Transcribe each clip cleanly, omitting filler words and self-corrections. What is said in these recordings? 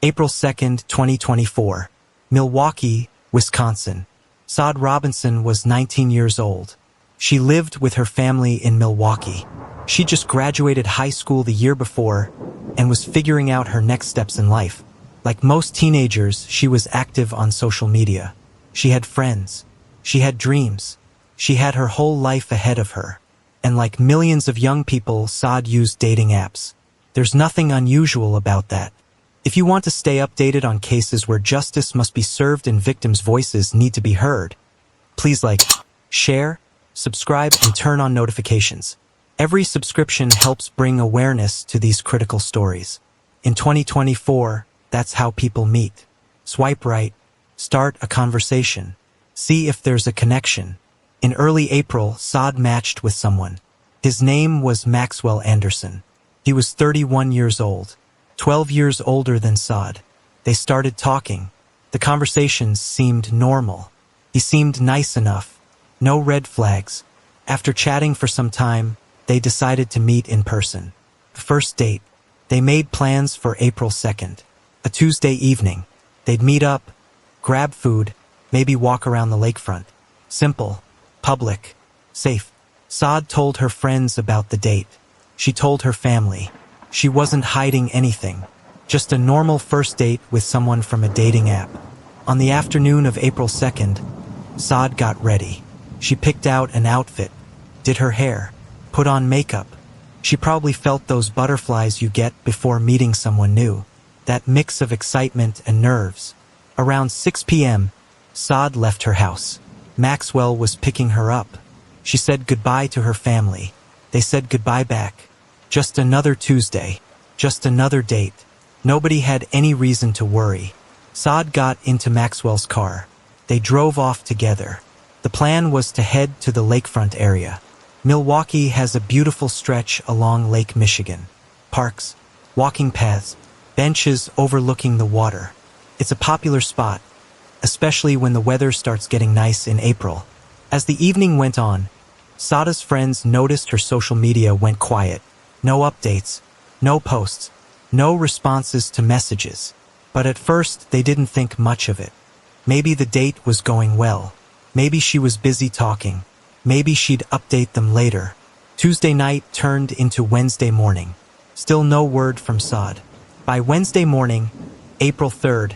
April 2nd, 2024. Milwaukee, Wisconsin. Sade Robinson was 19 years old. She lived with her family in Milwaukee. She just graduated high school the year before and was figuring out her next steps in life. Like most teenagers, she was active on social media. She had friends. She had dreams. She had her whole life ahead of her. And like millions of young people, Sade used dating apps. There's nothing unusual about that. If you want to stay updated on cases where justice must be served and victims' voices need to be heard, please like, share, subscribe, and turn on notifications. Every subscription helps bring awareness to these critical stories. In 2024, that's how people meet. Swipe right, start a conversation, see if there's a connection. In early April, Sade matched with someone. His name was Maxwell Anderson. He was 31 years old, 12 years older than Sade. They started talking. The conversations seemed normal. He seemed nice enough. No red flags. After chatting for some time, they decided to meet in person. The first date. They made plans for April 2nd. A Tuesday evening. They'd meet up, grab food, maybe walk around the lakefront. Simple, public, safe. Sade told her friends about the date. She told her family. She wasn't hiding anything. Just a normal first date with someone from a dating app. On the afternoon of April 2nd, Sade got ready. She picked out an outfit, did her hair, put on makeup. She probably felt those butterflies you get before meeting someone new. That mix of excitement and nerves. Around 6 p.m., Sade left her house. Maxwell was picking her up. She said goodbye to her family. They said goodbye back. Just another Tuesday. Just another date. Nobody had any reason to worry. Sade got into Maxwell's car. They drove off together. The plan was to head to the lakefront area. Milwaukee has a beautiful stretch along Lake Michigan. Parks, walking paths, benches overlooking the water. It's a popular spot, especially when the weather starts getting nice in April. As the evening went on, Sade's friends noticed her social media went quiet. No updates, no posts, no responses to messages. But at first, they didn't think much of it. Maybe the date was going well. Maybe she was busy talking. Maybe she'd update them later. Tuesday night turned into Wednesday morning. Still no word from Sade. By Wednesday morning, April 3rd,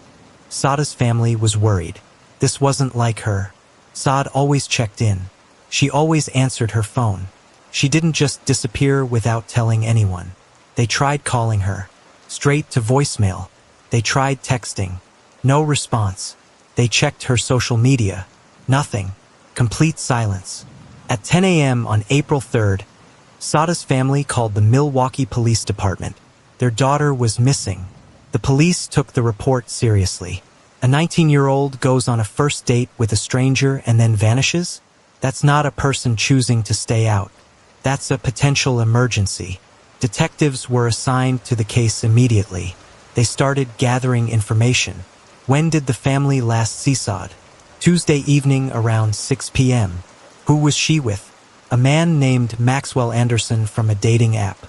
Sade's family was worried. This wasn't like her. Sade always checked in. She always answered her phone. She didn't just disappear without telling anyone. They tried calling her. Straight to voicemail. They tried texting. No response. They checked her social media. Nothing. Complete silence. At 10 a.m. on April 3rd, Sade's family called the Milwaukee Police Department. Their daughter was missing. The police took the report seriously. A 19-year-old goes on a first date with a stranger and then vanishes? That's not a person choosing to stay out. That's a potential emergency. Detectives were assigned to the case immediately. They started gathering information. When did the family last see Sade? Tuesday evening around 6 p.m. Who was she with? A man named Maxwell Anderson from a dating app.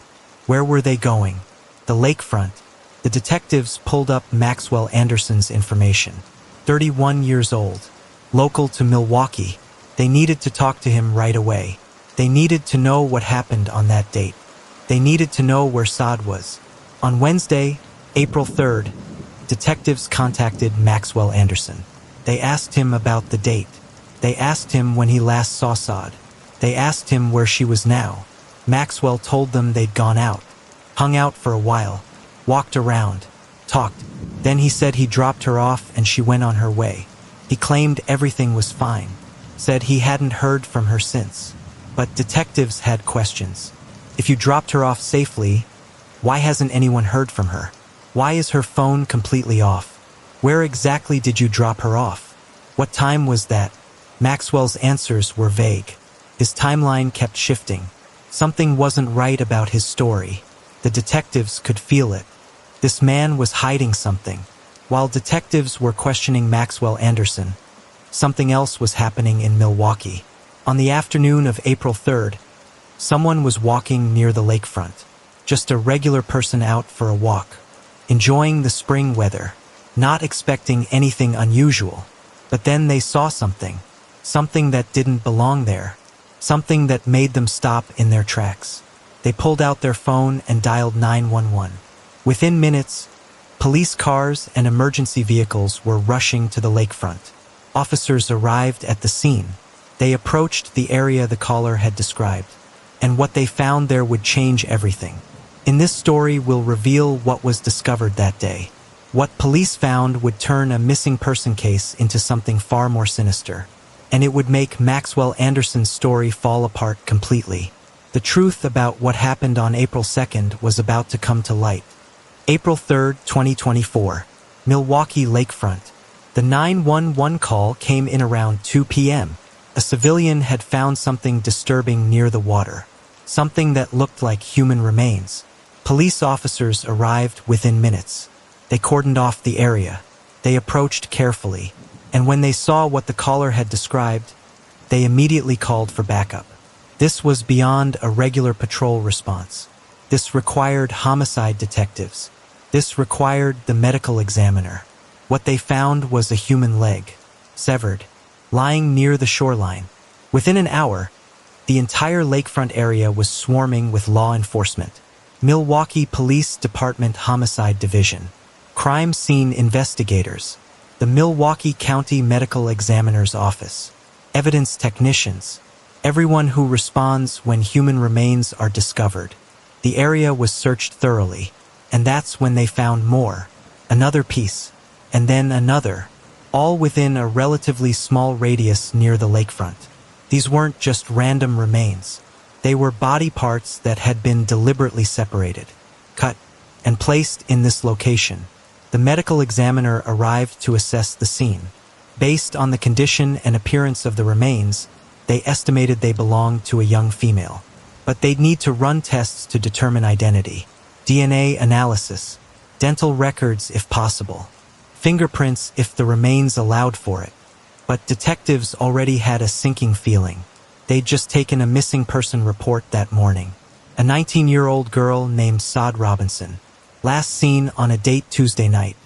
Where were they going? The lakefront. The detectives pulled up Maxwell Anderson's information. 31 years old. Local to Milwaukee. They needed to talk to him right away. They needed to know what happened on that date. They needed to know where Sade was. On Wednesday, April 3rd, detectives contacted Maxwell Anderson. They asked him about the date. They asked him when he last saw Sade. They asked him where she was now. Maxwell told them they'd gone out, hung out for a while, walked around, talked. Then he said he dropped her off and she went on her way. He claimed everything was fine, said he hadn't heard from her since. But detectives had questions. If you dropped her off safely, why hasn't anyone heard from her? Why is her phone completely off? Where exactly did you drop her off? What time was that? Maxwell's answers were vague. His timeline kept shifting. Something wasn't right about his story. The detectives could feel it. This man was hiding something. While detectives were questioning Maxwell Anderson, something else was happening in Milwaukee. On the afternoon of April 3rd, someone was walking near the lakefront. Just a regular person out for a walk. enjoying the spring weather, not expecting anything unusual. But then they saw something that didn't belong there, something that made them stop in their tracks. They pulled out their phone and dialed 911. Within minutes, police cars and emergency vehicles were rushing to the lakefront. Officers arrived at the scene. They approached the area the caller had described, and what they found there would change everything. In this story, we'll reveal what was discovered that day. What police found would turn a missing person case into something far more sinister, and it would make Maxwell Anderson's story fall apart completely. The truth about what happened on April 2nd was about to come to light. April 3rd, 2024, Milwaukee lakefront. The 911 call came in around 2 p.m. A civilian had found something disturbing near the water, something that looked like human remains. Police officers arrived within minutes. They cordoned off the area. They approached carefully, and when they saw what the caller had described, they immediately called for backup. This was beyond a regular patrol response. This required homicide detectives. This required the medical examiner. What they found was a human leg, severed, lying near the shoreline. Within an hour, the entire lakefront area was swarming with law enforcement. Milwaukee Police Department Homicide Division, crime scene investigators, the Milwaukee County Medical Examiner's Office, evidence technicians, everyone who responds when human remains are discovered. The area was searched thoroughly, and that's when they found more, another piece, and then another, all within a relatively small radius near the lakefront. These weren't just random remains. They were body parts that had been deliberately separated, cut, and placed in this location. The medical examiner arrived to assess the scene. Based on the condition and appearance of the remains, they estimated they belonged to a young female. But they'd need to run tests to determine identity, DNA analysis, dental records if possible, fingerprints if the remains allowed for it. But detectives already had a sinking feeling. They'd just taken a missing person report that morning. A 19-year-old girl named Sade Robinson, last seen on a date Tuesday night,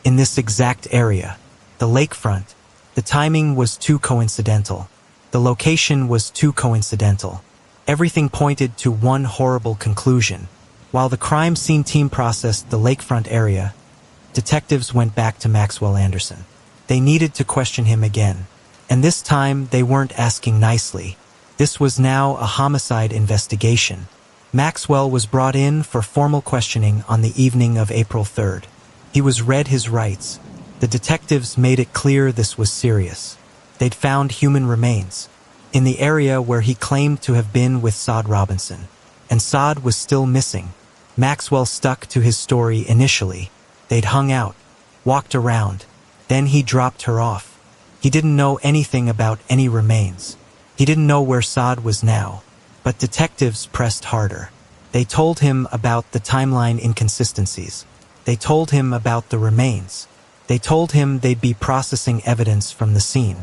in this exact area, the lakefront. The timing was too coincidental. The location was too coincidental. Everything pointed to one horrible conclusion. While the crime scene team processed the lakefront area, detectives went back to Maxwell Anderson. They needed to question him again. And this time, they weren't asking nicely. This was now a homicide investigation. Maxwell was brought in for formal questioning on the evening of April 3rd. He was read his rights. The detectives made it clear this was serious. They'd found human remains in the area where he claimed to have been with Sade Robinson. And Sade was still missing. Maxwell stuck to his story initially. They'd hung out, walked around. Then he dropped her off. He didn't know anything about any remains. He didn't know where Sade was now. But detectives pressed harder. They told him about the timeline inconsistencies. They told him about the remains. They told him they'd be processing evidence from the scene.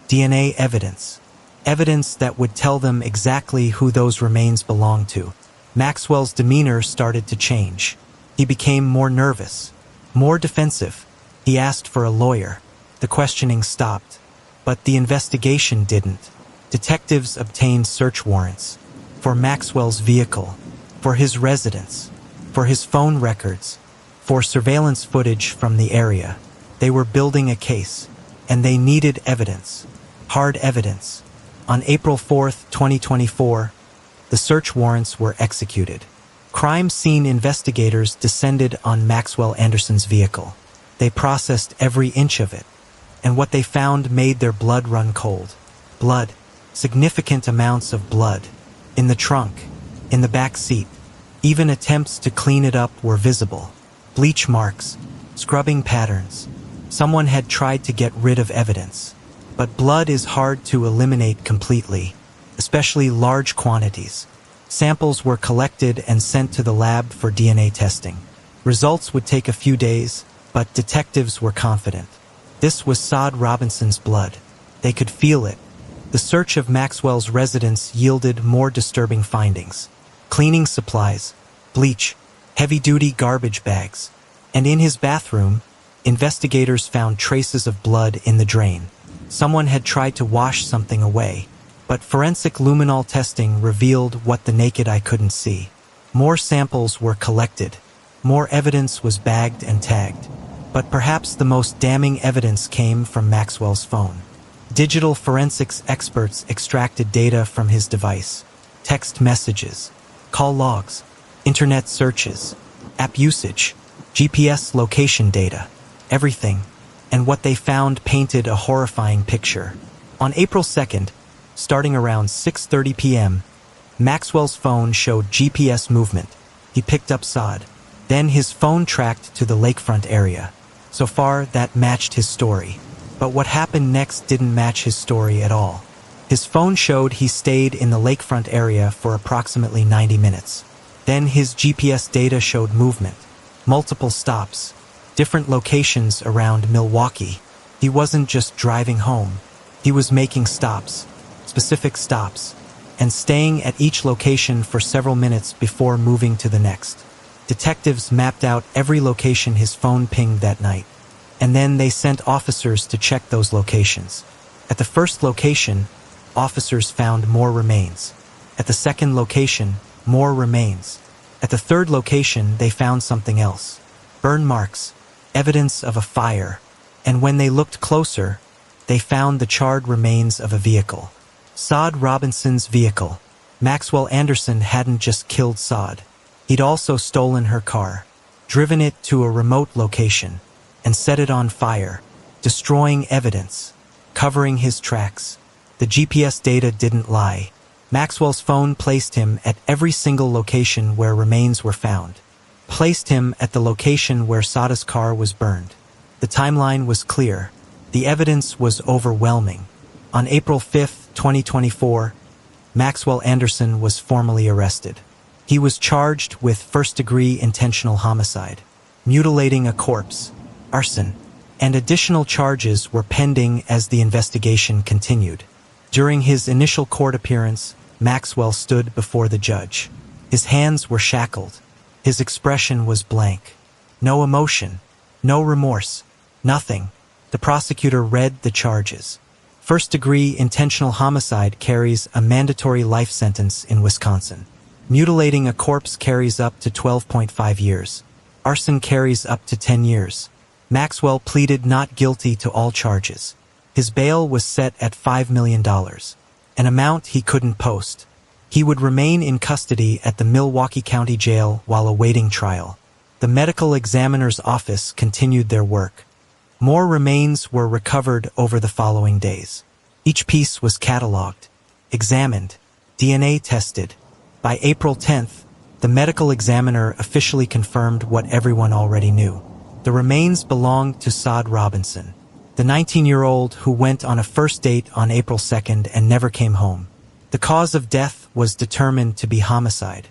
DNA evidence. Evidence that would tell them exactly who those remains belonged to. Maxwell's demeanor started to change. He became more nervous, more defensive. He asked for a lawyer. The questioning stopped. But the investigation didn't. Detectives obtained search warrants for Maxwell's vehicle, for his residence, for his phone records, for surveillance footage from the area. They were building a case, and they needed evidence, hard evidence. On April 4th, 2024, the search warrants were executed. Crime scene investigators descended on Maxwell Anderson's vehicle. They processed every inch of it, and what they found made their blood run cold. Blood, significant amounts of blood, in the trunk, in the back seat. Even attempts to clean it up were visible. Bleach marks, scrubbing patterns. Someone had tried to get rid of evidence. But blood is hard to eliminate completely, especially large quantities. Samples were collected and sent to the lab for DNA testing. Results would take a few days, but detectives were confident. This was Sade Robinson's blood. They could feel it. The search of Maxwell's residence yielded more disturbing findings. Cleaning supplies, bleach, heavy-duty garbage bags, And in his bathroom, investigators found traces of blood in the drain. Someone had tried to wash something away, but forensic luminol testing revealed what the naked eye couldn't see. More samples were collected. More evidence was bagged and tagged. But perhaps the most damning evidence came from Maxwell's phone. Digital forensics experts extracted data from his device. Text messages, call logs, internet searches, app usage, GPS location data, everything. And what they found painted a horrifying picture. On April 2nd, starting around 6:30 p.m., Maxwell's phone showed GPS movement. He picked up Sade. Then his phone tracked to the lakefront area. So far, that matched his story. But what happened next didn't match his story at all. His phone showed he stayed in the lakefront area for approximately 90 minutes. Then his GPS data showed movement. Multiple stops. Different locations around Milwaukee. He wasn't just driving home. He was making stops. Specific stops. And staying at each location for several minutes before moving to the next. Detectives mapped out every location his phone pinged that night. And then they sent officers to check those locations. At the first location, officers found more remains. At the second location, more remains. At the third location, they found something else. Burn marks, evidence of a fire. And when they looked closer, they found the charred remains of a vehicle. Sade Robinson's vehicle. Maxwell Anderson hadn't just killed Sade. He'd also stolen her car, driven it to a remote location, and set it on fire, destroying evidence, covering his tracks. The GPS data didn't lie. Maxwell's phone placed him at every single location where remains were found, placed him at the location where Sade's car was burned. The timeline was clear. The evidence was overwhelming. On April 5, 2024, Maxwell Anderson was formally arrested. He was charged with first-degree intentional homicide, mutilating a corpse, arson, and additional charges were pending as the investigation continued. During his initial court appearance, Maxwell stood before the judge. His hands were shackled. His expression was blank. No emotion, no remorse, nothing. The prosecutor read the charges. First-degree intentional homicide carries a mandatory life sentence in Wisconsin. Mutilating a corpse carries up to 12.5 years. Arson carries up to 10 years. Maxwell pleaded not guilty to all charges. His bail was set at $5 million, an amount he couldn't post. He would remain in custody at the Milwaukee County Jail while awaiting trial. The medical examiner's office continued their work. More remains were recovered over the following days. Each piece was cataloged, examined, DNA tested. By April 10th, the medical examiner officially confirmed what everyone already knew. The remains belonged to Sade Robinson, the 19-year-old who went on a first date on April 2nd and never came home. The cause of death was determined to be homicide,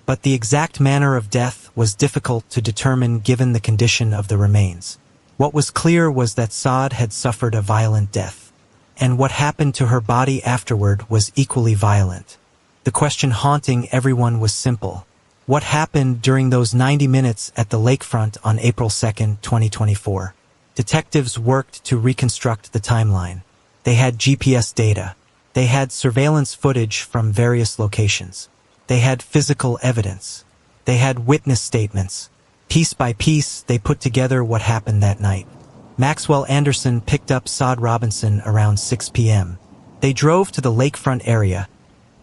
but the exact manner of death was difficult to determine given the condition of the remains. What was clear was that Sade had suffered a violent death, and what happened to her body afterward was equally violent. The question haunting everyone was simple. What happened during those 90 minutes at the lakefront on April 2nd, 2024? Detectives worked to reconstruct the timeline. They had GPS data. They had surveillance footage from various locations. They had physical evidence. They had witness statements. Piece by piece, they put together what happened that night. Maxwell Anderson picked up Sade Robinson around 6 p.m. They drove to the lakefront area,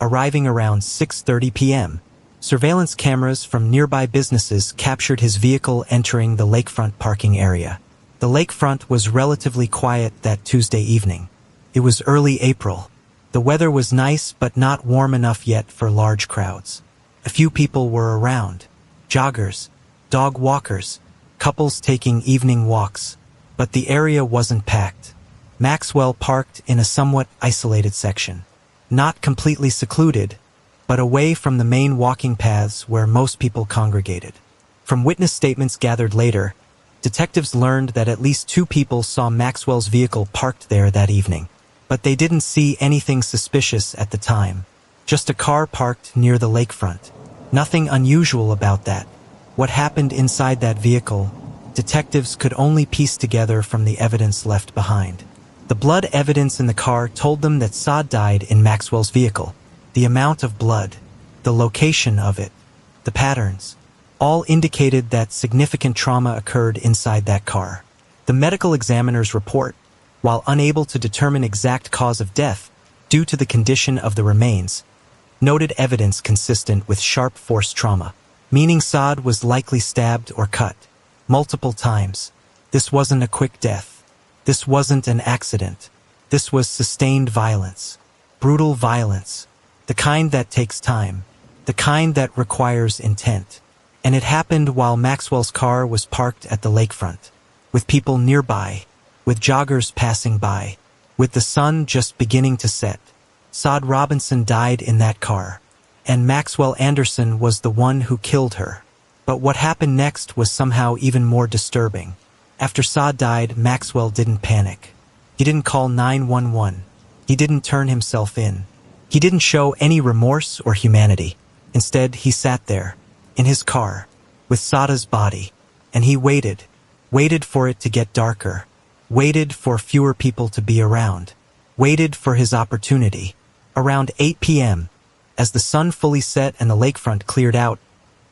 arriving around 6:30 p.m. Surveillance cameras from nearby businesses captured his vehicle entering the lakefront parking area. The lakefront was relatively quiet that Tuesday evening. It was early April. The weather was nice but not warm enough yet for large crowds. A few people were around. Joggers, dog walkers, couples taking evening walks. But the area wasn't packed. Maxwell parked in a somewhat isolated section. Not completely secluded, but away from the main walking paths where most people congregated. From witness statements gathered later, detectives learned that at least 2 people saw Maxwell's vehicle parked there that evening. But they didn't see anything suspicious at the time. Just a car parked near the lakefront. Nothing unusual about that. What happened inside that vehicle detectives could only piece together from the evidence left behind. The blood evidence in the car told them that Sade died in Maxwell's vehicle. The amount of blood, the location of it, the patterns, all indicated that significant trauma occurred inside that car. The medical examiner's report, while unable to determine exact cause of death due to the condition of the remains, noted evidence consistent with sharp force trauma, meaning Sade was likely stabbed or cut multiple times. This wasn't a quick death. This wasn't an accident. This was sustained violence, brutal violence, the kind that takes time, the kind that requires intent. And it happened while Maxwell's car was parked at the lakefront, with people nearby, with joggers passing by, with the sun just beginning to set. Sade Robinson died in that car, and Maxwell Anderson was the one who killed her. But what happened next was somehow even more disturbing. After Sade died, Maxwell didn't panic. He didn't call 911. He didn't turn himself in. He didn't show any remorse or humanity. Instead, he sat there, in his car, with Sade's body, and he waited for it to get darker, waited for fewer people to be around, waited for his opportunity. Around 8 p.m., as the sun fully set and the lakefront cleared out,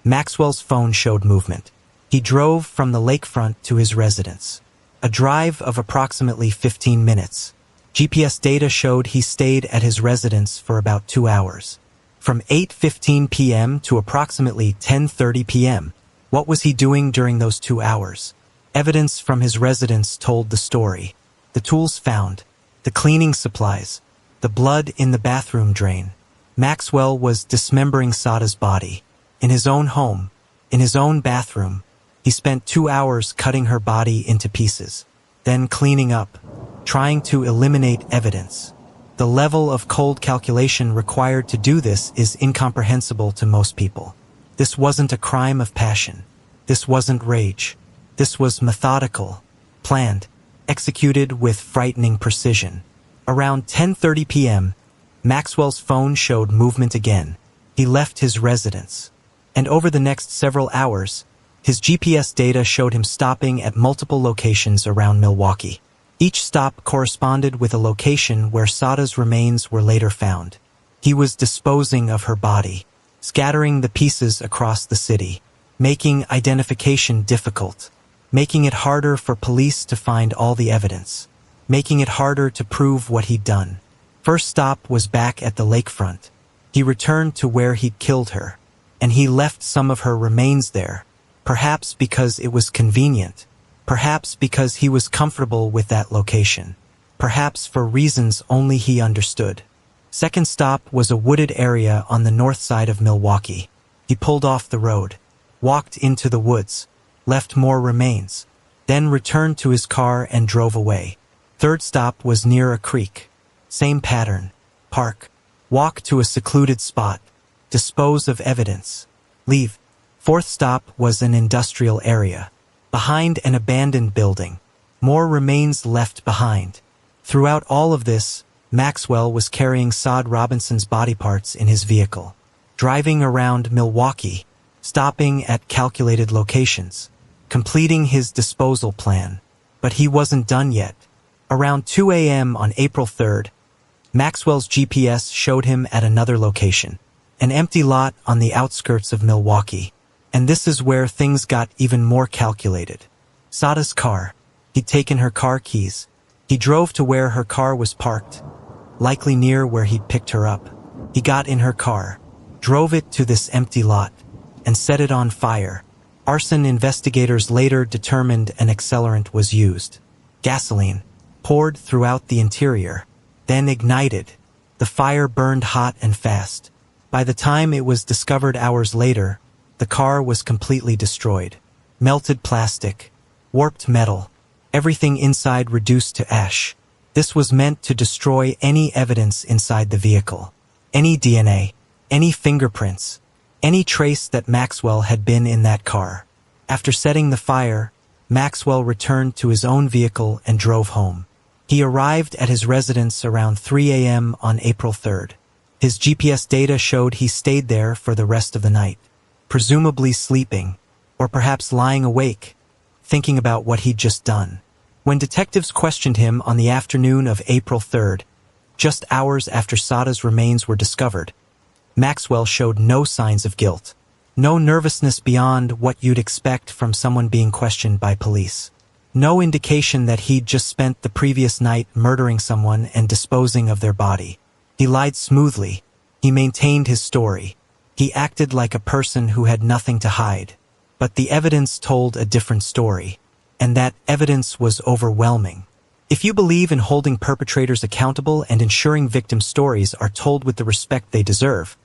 Maxwell's phone showed movement. He drove from the lakefront to his residence, a drive of approximately 15 minutes. GPS data showed he stayed at his residence for about 2 hours. From 8:15 p.m. to approximately 10:30 p.m. What was he doing during those 2 hours? Evidence from his residence told the story. The tools found, the cleaning supplies, the blood in the bathroom drain. Maxwell was dismembering Sade's body. In his own home, in his own bathroom. He spent 2 hours cutting her body into pieces, then cleaning up, trying to eliminate evidence. The level of cold calculation required to do this is incomprehensible to most people. This wasn't a crime of passion. This wasn't rage. This was methodical, planned, executed with frightening precision. Around 10:30 p.m., Maxwell's phone showed movement again. He left his residence. And over the next several hours, his GPS data showed him stopping at multiple locations around Milwaukee. Each stop corresponded with a location where Sade's remains were later found. He was disposing of her body, scattering the pieces across the city, making identification difficult, making it harder for police to find all the evidence, making it harder to prove what he'd done. First stop was back at the lakefront. He returned to where he'd killed her, and he left some of her remains there, perhaps because it was convenient, perhaps because he was comfortable with that location, perhaps for reasons only he understood. Second stop was a wooded area on the north side of Milwaukee. He pulled off the road, walked into the woods, left more remains, then returned to his car and drove away. Third stop was near a creek. Same pattern. Park. Walk to a secluded spot. Dispose of evidence. Leave. Fourth stop was an industrial area. Behind an abandoned building. More remains left behind. Throughout all of this, Maxwell was carrying Sade Robinson's body parts in his vehicle, driving around Milwaukee, stopping at calculated locations, completing his disposal plan. But he wasn't done yet. Around 2 a.m. on April 3rd, Maxwell's GPS showed him at another location, an empty lot on the outskirts of Milwaukee. And this is where things got even more calculated. Sade's car. He'd taken her car keys. He drove to where her car was parked, likely near where he'd picked her up. He got in her car, drove it to this empty lot, and set it on fire. Arson investigators later determined an accelerant was used. Gasoline, poured throughout the interior, then ignited. The fire burned hot and fast. By the time it was discovered hours later, the car was completely destroyed. Melted plastic, warped metal, everything inside reduced to ash. This was meant to destroy any evidence inside the vehicle. Any DNA, any fingerprints, any trace that Maxwell had been in that car. After setting the fire, Maxwell returned to his own vehicle and drove home. He arrived at his residence around 3 a.m. on April 3rd. His GPS data showed he stayed there for the rest of the night, presumably sleeping, or perhaps lying awake, thinking about what he'd just done. When detectives questioned him on the afternoon of April 3rd, just hours after Sade's remains were discovered, Maxwell showed no signs of guilt. No nervousness beyond what you'd expect from someone being questioned by police. No indication that he'd just spent the previous night murdering someone and disposing of their body. He lied smoothly. He maintained his story. He acted like a person who had nothing to hide. But the evidence told a different story. And that evidence was overwhelming. If you believe in holding perpetrators accountable and ensuring victim stories are told with the respect they deserve,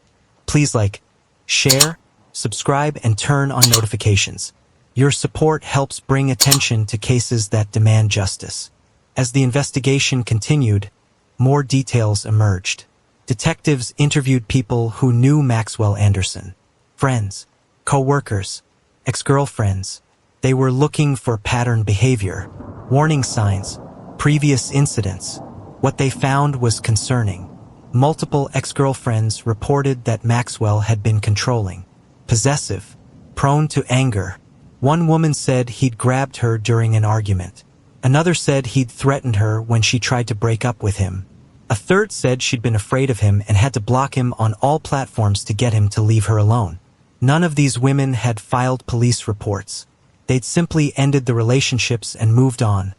please like, share, subscribe, and turn on notifications. Your support helps bring attention to cases that demand justice. As the investigation continued, more details emerged. Detectives interviewed people who knew Maxwell Anderson. Friends, co-workers, ex-girlfriends. They were looking for pattern behavior, warning signs, previous incidents. What they found was concerning. Multiple ex-girlfriends reported that Maxwell had been controlling, possessive, prone to anger. One woman said he'd grabbed her during an argument. Another said he'd threatened her when she tried to break up with him. A third said she'd been afraid of him and had to block him on all platforms to get him to leave her alone. None of these women had filed police reports. They'd simply ended the relationships and moved on,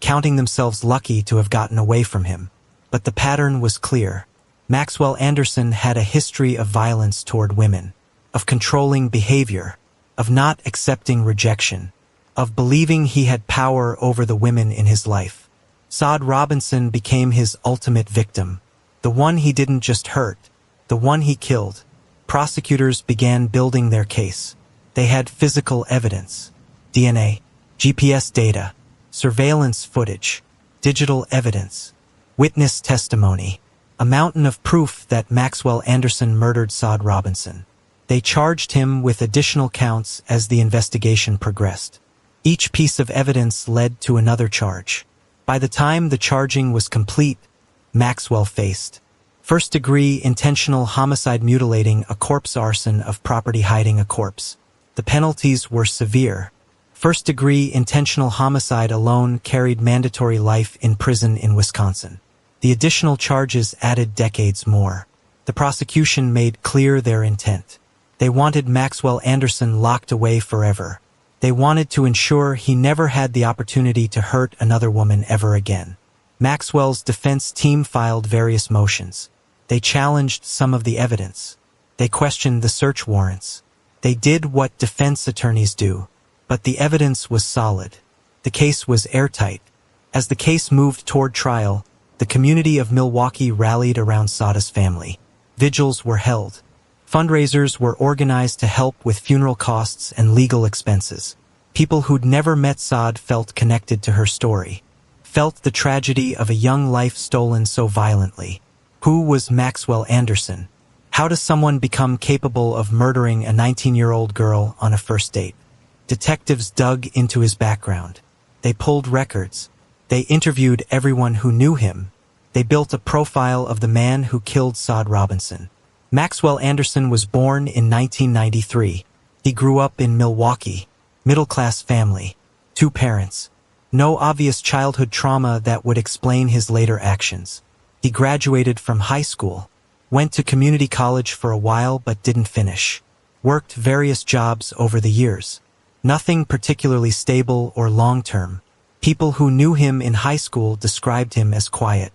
counting themselves lucky to have gotten away from him. But the pattern was clear. Maxwell Anderson had a history of violence toward women, of controlling behavior, of not accepting rejection, of believing he had power over the women in his life. Sade Robinson became his ultimate victim, the one he didn't just hurt, the one he killed. Prosecutors began building their case. They had physical evidence, DNA, GPS data, surveillance footage, digital evidence, witness testimony, a mountain of proof that Maxwell Anderson murdered Sade Robinson. They charged him with additional counts as the investigation progressed. Each piece of evidence led to another charge. By the time the charging was complete, Maxwell faced first-degree intentional homicide, mutilating a corpse, arson of property, hiding a corpse. The penalties were severe. First-degree intentional homicide alone carried mandatory life in prison in Wisconsin. The additional charges added decades more. The prosecution made clear their intent. They wanted Maxwell Anderson locked away forever. They wanted to ensure he never had the opportunity to hurt another woman ever again. Maxwell's defense team filed various motions. They challenged some of the evidence. They questioned the search warrants. They did what defense attorneys do. But the evidence was solid. The case was airtight. As the case moved toward trial, the community of Milwaukee rallied around Sade's family. Vigils were held. Fundraisers were organized to help with funeral costs and legal expenses. People who'd never met Sade felt connected to her story, felt the tragedy of a young life stolen so violently. Who was Maxwell Anderson? How does someone become capable of murdering a 19-year-old girl on a first date? Detectives dug into his background. They pulled records. They interviewed everyone who knew him. They built a profile of the man who killed Sade Robinson. Maxwell Anderson was born in 1993. He grew up in Milwaukee, middle-class family, 2 parents. No obvious childhood trauma that would explain his later actions. He graduated from high school, went to community college for a while but didn't finish. Worked various jobs over the years. Nothing particularly stable or long-term. People who knew him in high school described him as quiet,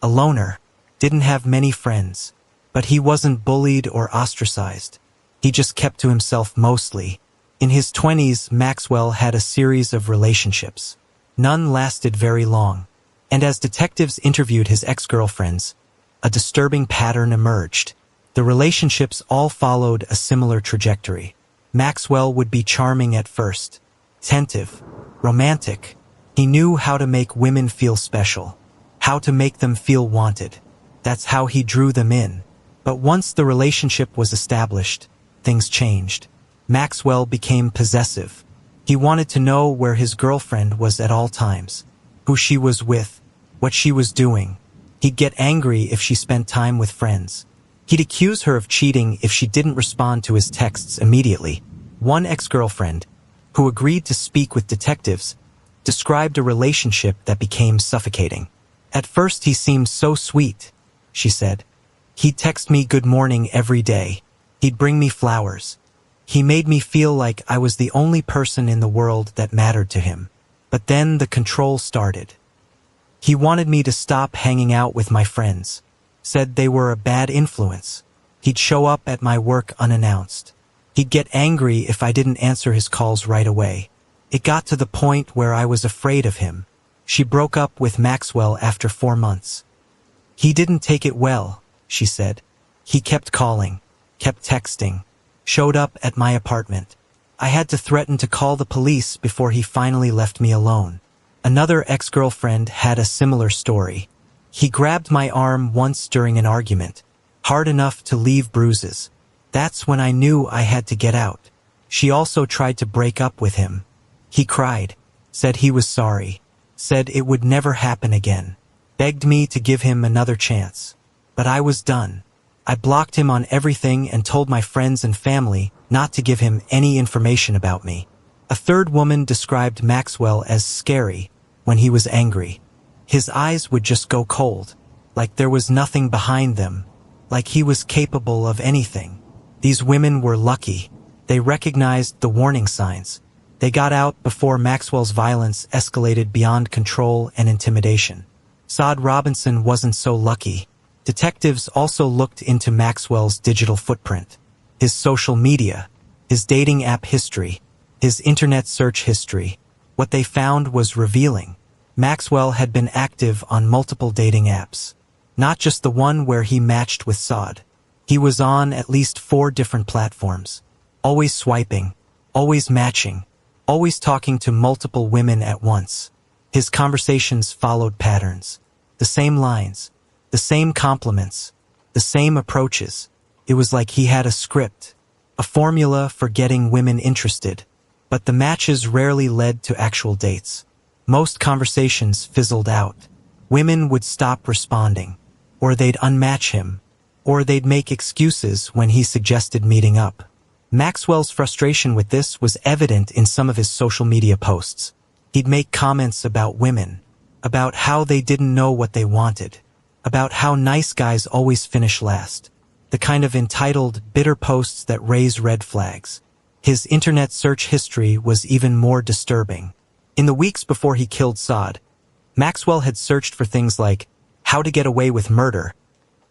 a loner, didn't have many friends. But he wasn't bullied or ostracized. He just kept to himself mostly. In his 20s, Maxwell had a series of relationships. None lasted very long. And as detectives interviewed his ex-girlfriends, a disturbing pattern emerged. The relationships all followed a similar trajectory. Maxwell would be charming at first, attentive, romantic. He knew how to make women feel special, how to make them feel wanted. That's how he drew them in. But once the relationship was established, things changed. Maxwell became possessive. He wanted to know where his girlfriend was at all times, who she was with, what she was doing. He'd get angry if she spent time with friends. He'd accuse her of cheating if she didn't respond to his texts immediately. One ex-girlfriend, who agreed to speak with detectives, described a relationship that became suffocating. "At first he seemed so sweet," she said. "He'd text me good morning every day. He'd bring me flowers. He made me feel like I was the only person in the world that mattered to him. But then the control started. He wanted me to stop hanging out with my friends. Said they were a bad influence. He'd show up at my work unannounced. He'd get angry if I didn't answer his calls right away. It got to the point where I was afraid of him." She broke up with Maxwell after 4 months. "He didn't take it well," she said. "He kept calling, kept texting, showed up at my apartment. I had to threaten to call the police before he finally left me alone." Another ex-girlfriend had a similar story. "He grabbed my arm once during an argument, hard enough to leave bruises. That's when I knew I had to get out." She also tried to break up with him. "He cried, said he was sorry, said it would never happen again, begged me to give him another chance. But I was done. I blocked him on everything and told my friends and family not to give him any information about me." A third woman described Maxwell as scary when he was angry. His eyes would just go cold, like there was nothing behind them, like he was capable of anything. These women were lucky. They recognized the warning signs. They got out before Maxwell's violence escalated beyond control and intimidation. Sade Robinson wasn't so lucky. Detectives also looked into Maxwell's digital footprint, his social media, his dating app history, his internet search history. What they found was revealing. Maxwell had been active on multiple dating apps, not just the one where he matched with Sade. He was on at least 4 different platforms, always swiping, always matching, always talking to multiple women at once. His conversations followed patterns, the same lines, the same compliments, the same approaches. It was like he had a script, a formula for getting women interested. But the matches rarely led to actual dates. Most conversations fizzled out. Women would stop responding, or they'd unmatch him, or they'd make excuses when he suggested meeting up. Maxwell's frustration with this was evident in some of his social media posts. He'd make comments about women, about how they didn't know what they wanted, about how nice guys always finish last. The kind of entitled, bitter posts that raise red flags. His internet search history was even more disturbing. In the weeks before he killed Sade, Maxwell had searched for things like how to get away with murder,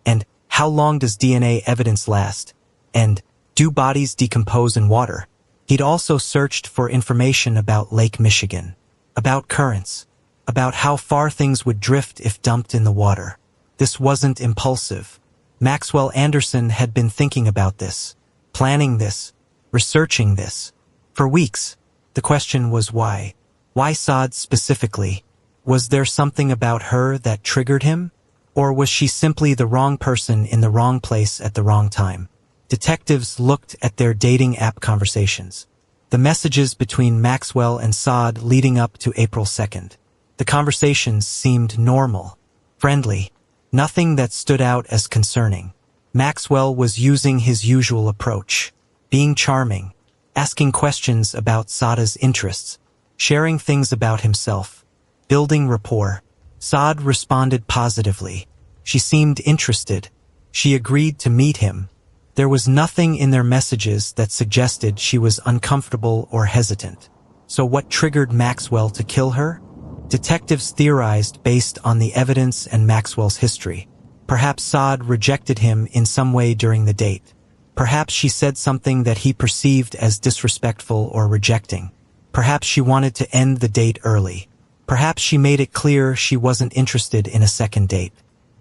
and how long does DNA evidence last, and do bodies decompose in water. He'd also searched for information about Lake Michigan, about currents, about how far things would drift if dumped in the water. This wasn't impulsive. Maxwell Anderson had been thinking about this, planning this, researching this. For weeks. The question was why. Why Sade specifically? Was there something about her that triggered him? Or was she simply the wrong person in the wrong place at the wrong time? Detectives looked at their dating app conversations. The messages between Maxwell and Sade leading up to April 2nd. The conversations seemed normal, friendly, nothing that stood out as concerning. Maxwell was using his usual approach, being charming, asking questions about Sade's interests, sharing things about himself, building rapport. Sade responded positively. She seemed interested. She agreed to meet him. There was nothing in their messages that suggested she was uncomfortable or hesitant. So what triggered Maxwell to kill her? Detectives theorized based on the evidence and Maxwell's history. Perhaps Sade rejected him in some way during the date. Perhaps she said something that he perceived as disrespectful or rejecting. Perhaps she wanted to end the date early. Perhaps she made it clear she wasn't interested in a second date.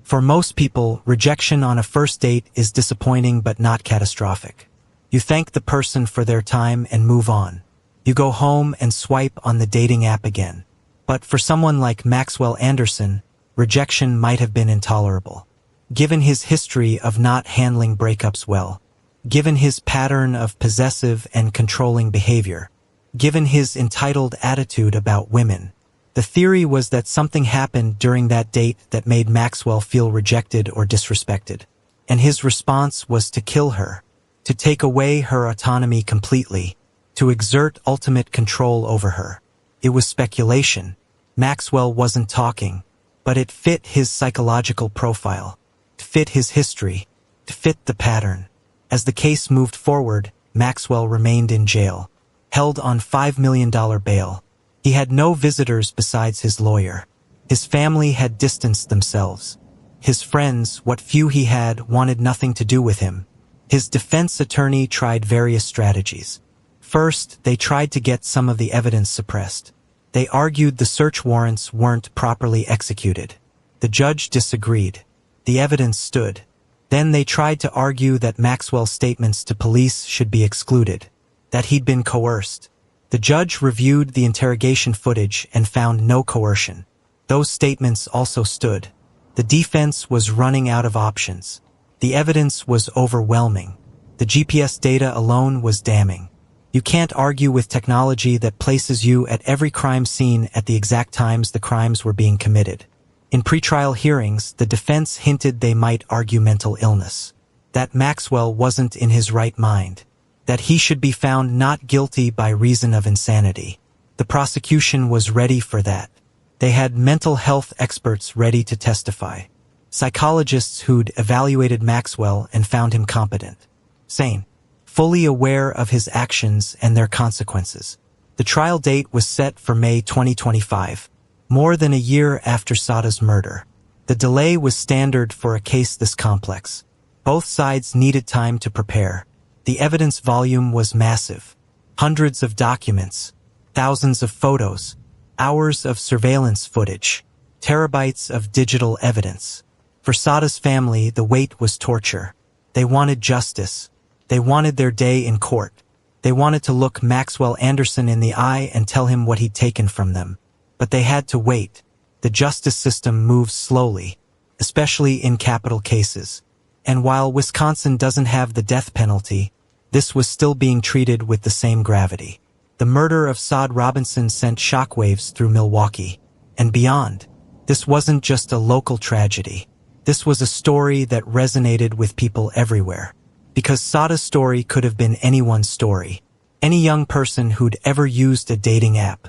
For most people, rejection on a first date is disappointing but not catastrophic. You thank the person for their time and move on. You go home and swipe on the dating app again. But for someone like Maxwell Anderson, rejection might have been intolerable. Given his history of not handling breakups well, given his pattern of possessive and controlling behavior, given his entitled attitude about women, the theory was that something happened during that date that made Maxwell feel rejected or disrespected. And his response was to kill her, to take away her autonomy completely, to exert ultimate control over her. It was speculation. Maxwell wasn't talking, but it fit his psychological profile, to fit his history, to fit the pattern. As the case moved forward, Maxwell remained in jail, held on $5 million bail. He had no visitors besides his lawyer. His family had distanced themselves. His friends, what few he had, wanted nothing to do with him. His defense attorney tried various strategies. First, they tried to get some of the evidence suppressed. They argued the search warrants weren't properly executed. The judge disagreed. The evidence stood. Then they tried to argue that Maxwell's statements to police should be excluded, that he'd been coerced. The judge reviewed the interrogation footage and found no coercion. Those statements also stood. The defense was running out of options. The evidence was overwhelming. The GPS data alone was damning. You can't argue with technology that places you at every crime scene at the exact times the crimes were being committed. In pretrial hearings, the defense hinted they might argue mental illness, that Maxwell wasn't in his right mind, that he should be found not guilty by reason of insanity. The prosecution was ready for that. They had mental health experts ready to testify, psychologists who'd evaluated Maxwell and found him competent, sane, fully aware of his actions and their consequences. The trial date was set for May 2025, more than a year after Sade's murder. The delay was standard for a case this complex. Both sides needed time to prepare. The evidence volume was massive. Hundreds of documents, thousands of photos, hours of surveillance footage, terabytes of digital evidence. For Sade's family, the wait was torture. They wanted justice. They wanted their day in court. They wanted to look Maxwell Anderson in the eye and tell him what he'd taken from them. But they had to wait. The justice system moves slowly, especially in capital cases. And while Wisconsin doesn't have the death penalty, this was still being treated with the same gravity. The murder of Sade Robinson sent shockwaves through Milwaukee and beyond. This wasn't just a local tragedy. This was a story that resonated with people everywhere. Because Sade's story could have been anyone's story. Any young person who'd ever used a dating app.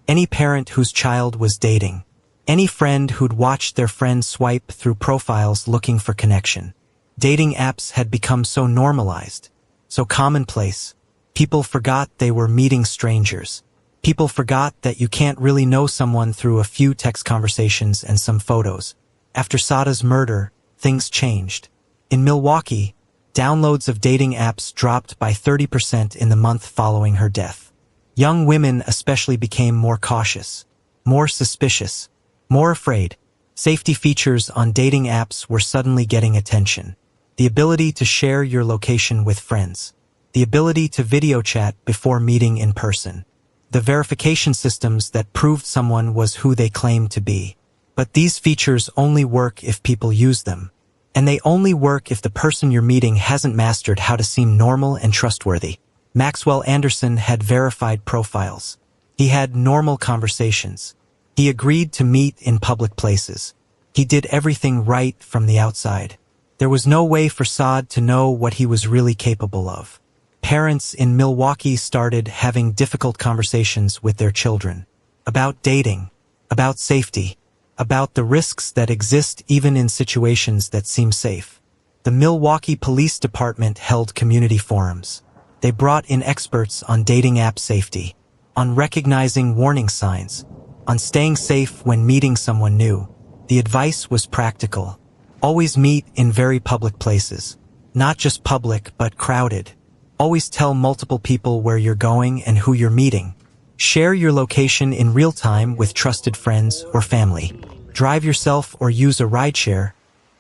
Any parent whose child was dating. Any friend who'd watched their friend swipe through profiles looking for connection. Dating apps had become so normalized, so commonplace. People forgot they were meeting strangers. People forgot that you can't really know someone through a few text conversations and some photos. After Sade's murder, things changed. In Milwaukee, downloads of dating apps dropped by 30% in the month following her death. Young women especially became more cautious, more suspicious, more afraid. Safety features on dating apps were suddenly getting attention. The ability to share your location with friends. The ability to video chat before meeting in person. The verification systems that proved someone was who they claimed to be. But these features only work if people use them. And they only work if the person you're meeting hasn't mastered how to seem normal and trustworthy. Maxwell Anderson had verified profiles. He had normal conversations. He agreed to meet in public places. He did everything right from the outside. There was no way for Sade to know what he was really capable of. Parents in Milwaukee started having difficult conversations with their children. About dating. About safety. About the risks that exist even in situations that seem safe. The Milwaukee Police Department held community forums. They brought in experts on dating app safety, on recognizing warning signs, on staying safe when meeting someone new. The advice was practical. Always meet in very public places. Not just public, but crowded. Always tell multiple people where you're going and who you're meeting. Share your location in real time with trusted friends or family. Drive yourself or use a rideshare.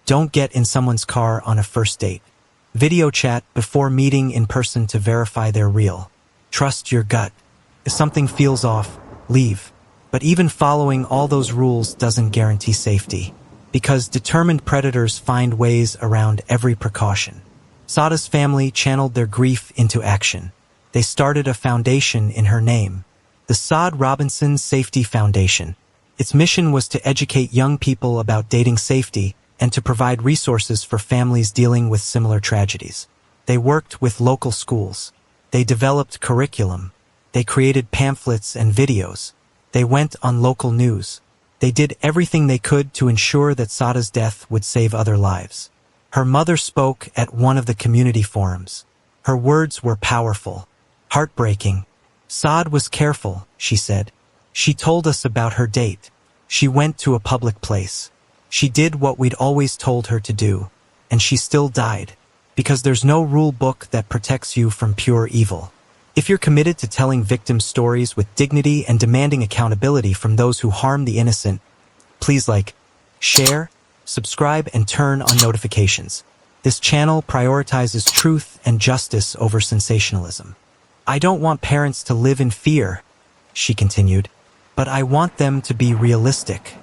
Don't get in someone's car on a first date. Video chat before meeting in person to verify they're real. Trust your gut. If something feels off, leave. But even following all those rules doesn't guarantee safety. Because determined predators find ways around every precaution. Sade's family channeled their grief into action. They started a foundation in her name, the Sade Robinson Safety Foundation. Its mission was to educate young people about dating safety and to provide resources for families dealing with similar tragedies. They worked with local schools. They developed curriculum. They created pamphlets and videos. They went on local news. They did everything they could to ensure that Sade's death would save other lives. Her mother spoke at one of the community forums. Her words were powerful, heartbreaking. Sade was careful, she said. She told us about her date. She went to a public place. She did what we'd always told her to do. And she still died. Because there's no rule book that protects you from pure evil. If you're committed to telling victim stories with dignity and demanding accountability from those who harm the innocent, please like, share, subscribe, and turn on notifications. This channel prioritizes truth and justice over sensationalism. I don't want parents to live in fear, she continued, but I want them to be realistic.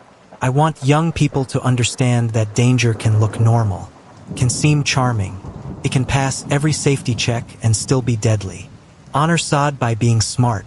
I want young people to understand that danger can look normal, can seem charming. It can pass every safety check and still be deadly. Honor Sade by being smart,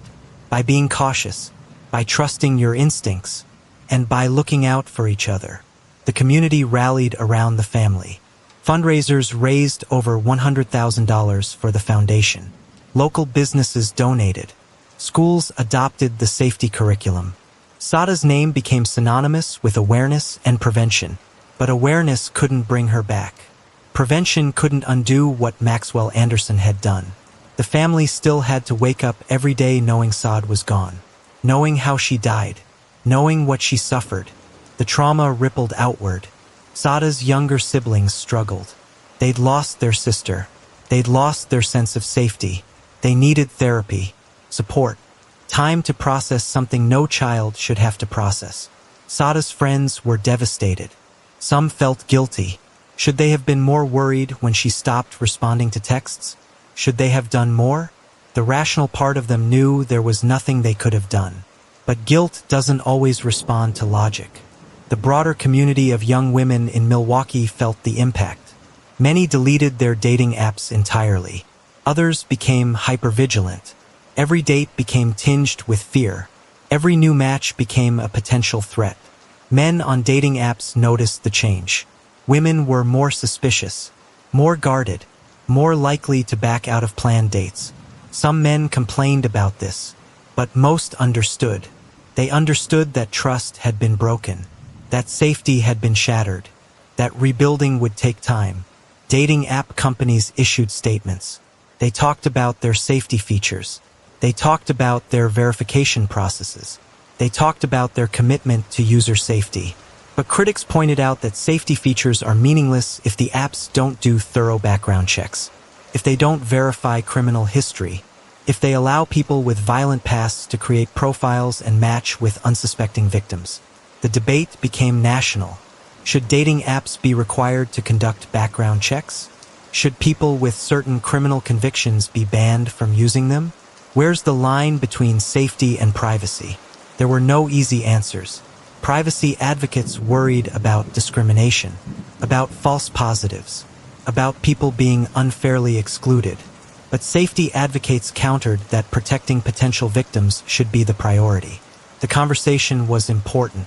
by being cautious, by trusting your instincts, and by looking out for each other. The community rallied around the family. Fundraisers raised over $100,000 for the foundation. Local businesses donated. Schools adopted the safety curriculum. Sade's name became synonymous with awareness and prevention, but awareness couldn't bring her back. Prevention couldn't undo what Maxwell Anderson had done. The family still had to wake up every day knowing Sade was gone, knowing how she died, knowing what she suffered. The trauma rippled outward. Sade's younger siblings struggled. They'd lost their sister. They'd lost their sense of safety. They needed therapy, support, time to process something no child should have to process. Sade's friends were devastated. Some felt guilty. Should they have been more worried when she stopped responding to texts? Should they have done more? The rational part of them knew there was nothing they could have done. But guilt doesn't always respond to logic. The broader community of young women in Milwaukee felt the impact. Many deleted their dating apps entirely. Others became hypervigilant. Every date became tinged with fear. Every new match became a potential threat. Men on dating apps noticed the change. Women were more suspicious, more guarded, more likely to back out of planned dates. Some men complained about this, but most understood. They understood that trust had been broken, that safety had been shattered, that rebuilding would take time. Dating app companies issued statements. They talked about their safety features. They talked about their verification processes. They talked about their commitment to user safety. But critics pointed out that safety features are meaningless if the apps don't do thorough background checks, if they don't verify criminal history, if they allow people with violent pasts to create profiles and match with unsuspecting victims. The debate became national. Should dating apps be required to conduct background checks? Should people with certain criminal convictions be banned from using them? Where's the line between safety and privacy? There were no easy answers. Privacy advocates worried about discrimination, about false positives, about people being unfairly excluded. But safety advocates countered that protecting potential victims should be the priority. The conversation was important,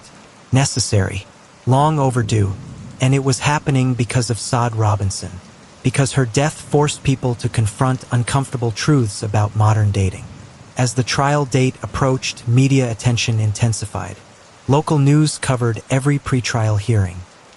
necessary, long overdue, and it was happening because of Sade Robinson, because her death forced people to confront uncomfortable truths about modern dating. As the trial date approached, media attention intensified. Local news covered every pretrial hearing.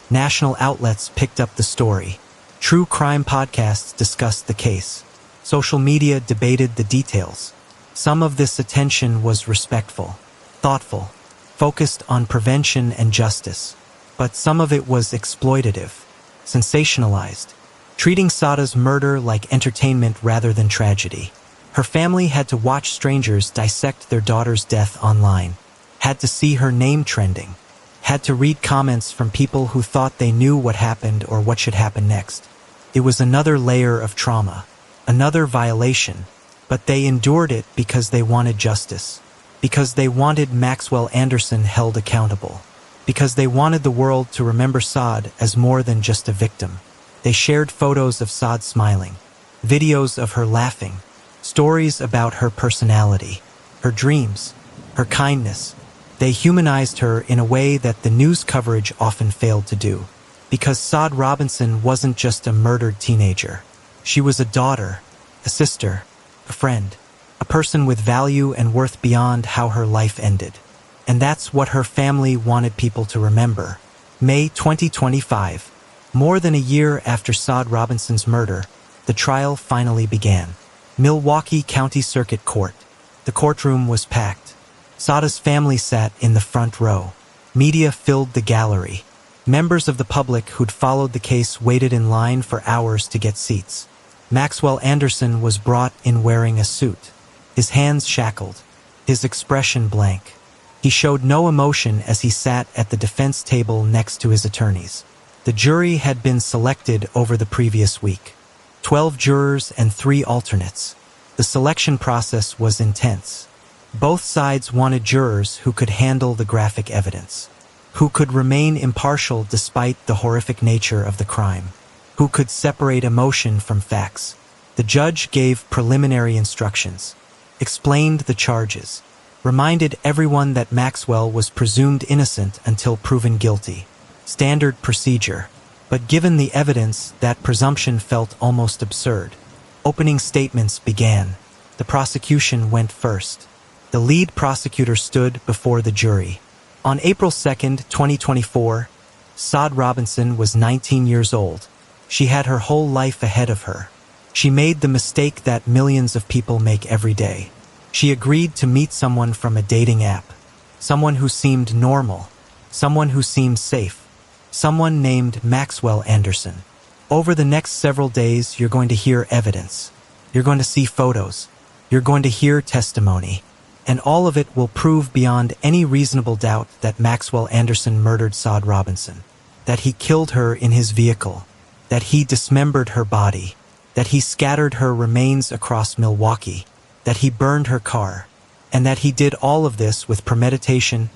National outlets picked up the story. True crime podcasts discussed the case. Social media debated the details. Some of this attention was respectful, thoughtful, focused on prevention and justice. But some of it was exploitative, sensationalized, treating Sade's murder like entertainment rather than tragedy. Her family had to watch strangers dissect their daughter's death online, had to see her name trending, had to read comments from people who thought they knew what happened or what should happen next. It was another layer of trauma, another violation, but they endured it because they wanted justice, because they wanted Maxwell Anderson held accountable, because they wanted the world to remember Sade as more than just a victim. They shared photos of Sade smiling, videos of her laughing, stories about her personality, her dreams, her kindness. They humanized her in a way that the news coverage often failed to do. Because Sade Robinson wasn't just a murdered teenager. She was a daughter, a sister, a friend. a person with value and worth beyond how her life ended. And that's what her family wanted people to remember. May 2025. More than a year after Sade Robinson's murder, the trial finally began. Milwaukee County Circuit Court. The courtroom was packed. Sade's family sat in the front row. Media filled the gallery. Members of the public who'd followed the case waited in line for hours to get seats. Maxwell Anderson was brought in wearing a suit, his hands shackled, his expression blank. He showed no emotion as he sat at the defense table next to his attorneys. The jury had been selected over the previous week. 12 jurors and 3 alternates. The selection process was intense. Both sides wanted jurors who could handle the graphic evidence, who could remain impartial despite the horrific nature of the crime, who could separate emotion from facts. The judge gave preliminary instructions, explained the charges, reminded everyone that Maxwell was presumed innocent until proven guilty. Standard procedure. But given the evidence, that presumption felt almost absurd. Opening statements began. The prosecution went first. The lead prosecutor stood before the jury. On April 2, 2024, Sade Robinson was 19 years old. She had her whole life ahead of her. She made the mistake that millions of people make every day. She agreed to meet someone from a dating app, someone who seemed normal, someone who seemed safe, someone named Maxwell Anderson. Over the next several days, you're going to hear evidence. You're going to see photos. You're going to hear testimony. And all of it will prove beyond any reasonable doubt that Maxwell Anderson murdered Sade Robinson, that he killed her in his vehicle, that he dismembered her body, that he scattered her remains across Milwaukee, that he burned her car, and that he did all of this with premeditation,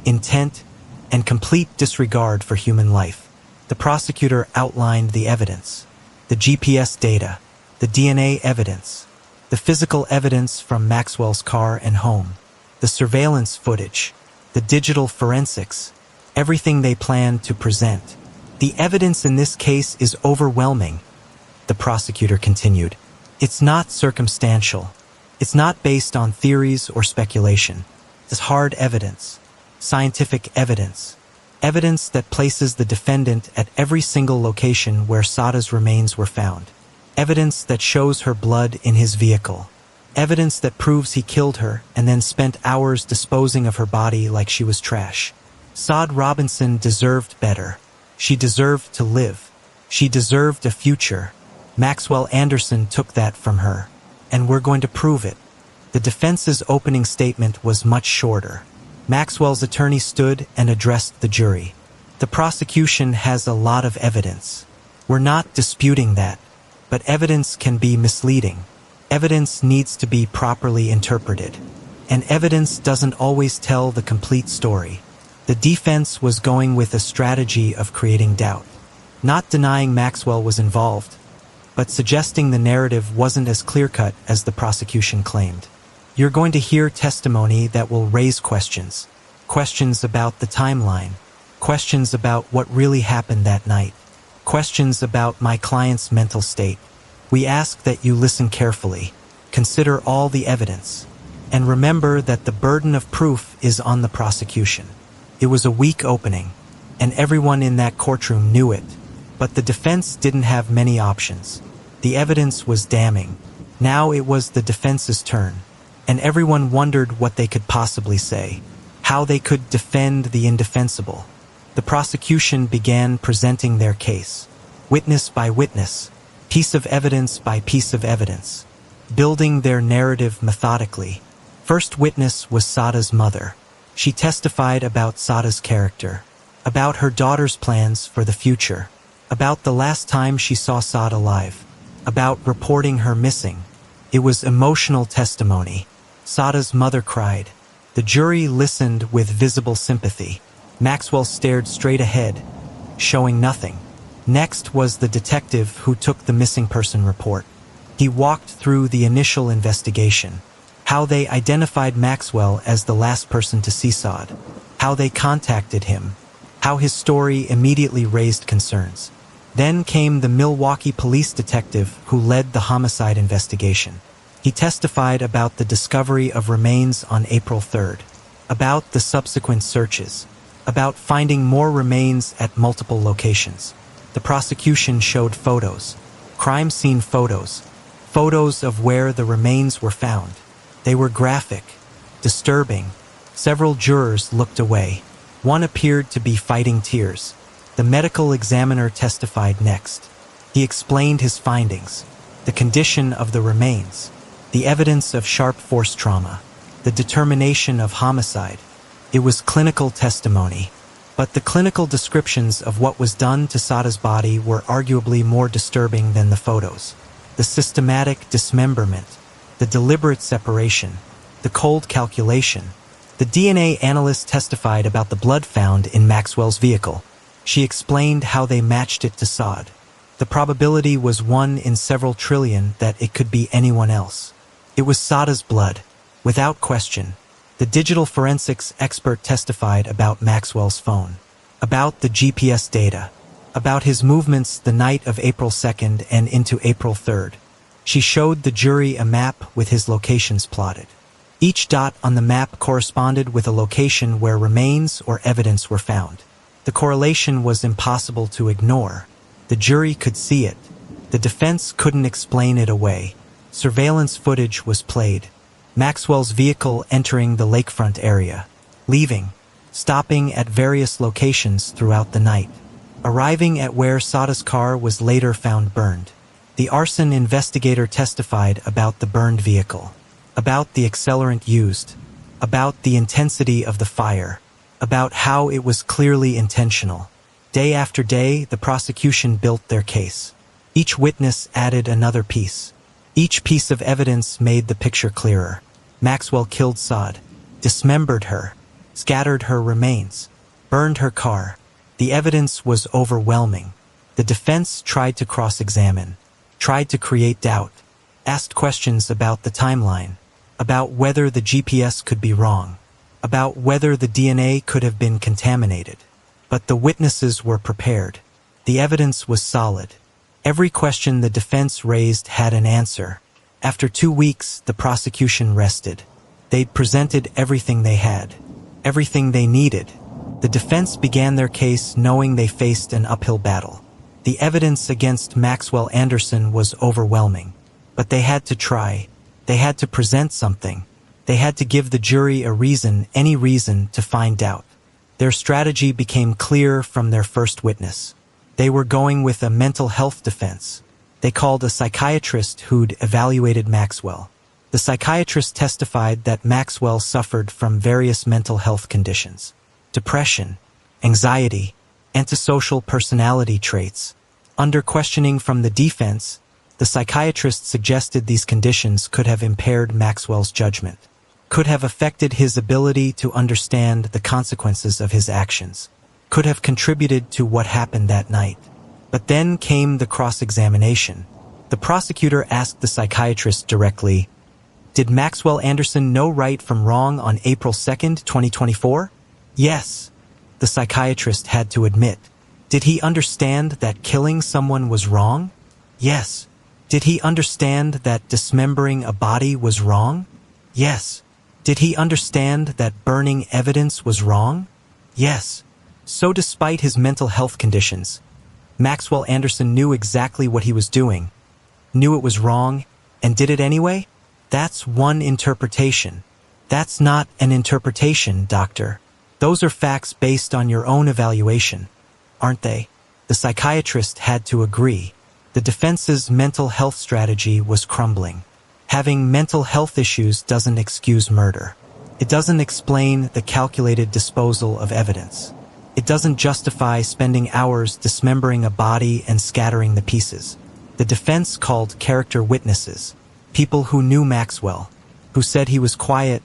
intent, and complete disregard for human life. The prosecutor outlined the evidence, the GPS data, the DNA evidence, the physical evidence from Maxwell's car and home, the surveillance footage, the digital forensics, everything they planned to present. The evidence in this case is overwhelming, the prosecutor continued. It's not circumstantial. It's not based on theories or speculation. It's hard evidence, scientific evidence, evidence that places the defendant at every single location where Sade's remains were found, evidence that shows her blood in his vehicle, evidence that proves he killed her and then spent hours disposing of her body like she was trash. Sade Robinson deserved better. She deserved to live. She deserved a future. Maxwell Anderson took that from her. And we're going to prove it. The defense's opening statement was much shorter. Maxwell's attorney stood and addressed the jury. The prosecution has a lot of evidence. We're not disputing that. But evidence can be misleading. Evidence needs to be properly interpreted. And evidence doesn't always tell the complete story. The defense was going with a strategy of creating doubt. Not denying Maxwell was involved, but suggesting the narrative wasn't as clear-cut as the prosecution claimed. You're going to hear testimony that will raise questions. Questions about the timeline. Questions about what really happened that night. Questions about my client's mental state. We ask that you listen carefully, consider all the evidence, and remember that the burden of proof is on the prosecution. It was a weak opening, and everyone in that courtroom knew it, but the defense didn't have many options. The evidence was damning. Now it was the defense's turn, and everyone wondered what they could possibly say, how they could defend the indefensible. The prosecution began presenting their case, witness by witness, piece of evidence by piece of evidence, building their narrative methodically. First witness was Sade's mother. She testified about Sade's character, about her daughter's plans for the future, about the last time she saw Sade alive, about reporting her missing. It was emotional testimony. Sade's mother cried. The jury listened with visible sympathy. Maxwell stared straight ahead, showing nothing. Next was the detective who took the missing person report. He walked through the initial investigation, how they identified Maxwell as the last person to see Sade, how they contacted him, how his story immediately raised concerns. Then came the Milwaukee police detective who led the homicide investigation. He testified about the discovery of remains on April 3rd, about the subsequent searches, about finding more remains at multiple locations. The prosecution showed photos, crime scene photos, photos of where the remains were found. They were graphic, disturbing. Several jurors looked away. One appeared to be fighting tears. The medical examiner testified next. He explained his findings, the condition of the remains, the evidence of sharp force trauma, the determination of homicide. It was clinical testimony, but the clinical descriptions of what was done to Sade's body were arguably more disturbing than the photos. The systematic dismemberment, the deliberate separation, the cold calculation. The DNA analyst testified about the blood found in Maxwell's vehicle. She explained how they matched it to Sade. The probability was 1 in several trillion that it could be anyone else. It was Sade's blood, without question. The digital forensics expert testified about Maxwell's phone, about the GPS data, about his movements the night of April 2nd and into April 3rd. She showed the jury a map with his locations plotted. Each dot on the map corresponded with a location where remains or evidence were found. The correlation was impossible to ignore. The jury could see it. The defense couldn't explain it away. Surveillance footage was played. Maxwell's vehicle entering the lakefront area, leaving, stopping at various locations throughout the night, arriving at where Sade's car was later found burned. The arson investigator testified about the burned vehicle, about the accelerant used, about the intensity of the fire, about how it was clearly intentional. Day after day, the prosecution built their case. Each witness added another piece. Each piece of evidence made the picture clearer. Maxwell killed Sade, dismembered her, scattered her remains, burned her car. The evidence was overwhelming. The defense tried to cross-examine, tried to create doubt, asked questions about the timeline, about whether the GPS could be wrong, about whether the DNA could have been contaminated. But the witnesses were prepared. The evidence was solid. Every question the defense raised had an answer. After 2 weeks, the prosecution rested. They'd presented everything they had, everything they needed. The defense began their case knowing they faced an uphill battle. The evidence against Maxwell Anderson was overwhelming. But they had to try. They had to present something. They had to give the jury a reason, any reason, to find out. Their strategy became clear from their first witness. They were going with a mental health defense. They called a psychiatrist who'd evaluated Maxwell. The psychiatrist testified that Maxwell suffered from various mental health conditions: depression, anxiety, antisocial personality traits. Under questioning from the defense, the psychiatrist suggested these conditions could have impaired Maxwell's judgment, could have affected his ability to understand the consequences of his actions, could have contributed to what happened that night. But then came the cross-examination. The prosecutor asked the psychiatrist directly, "Did Maxwell Anderson know right from wrong on April 2nd, 2024? Yes," the psychiatrist had to admit. Did he understand that killing someone was wrong? Yes. Did he understand that dismembering a body was wrong? Yes. Did he understand that burning evidence was wrong? Yes. So despite his mental health conditions, Maxwell Anderson knew exactly what he was doing, knew it was wrong, and did it anyway? That's one interpretation. That's not an interpretation, doctor. Those are facts based on your own evaluation, aren't they? The psychiatrist had to agree. The defense's mental health strategy was crumbling. Having mental health issues doesn't excuse murder. It doesn't explain the calculated disposal of evidence. It doesn't justify spending hours dismembering a body and scattering the pieces. The defense called character witnesses, people who knew Maxwell, who said he was quiet,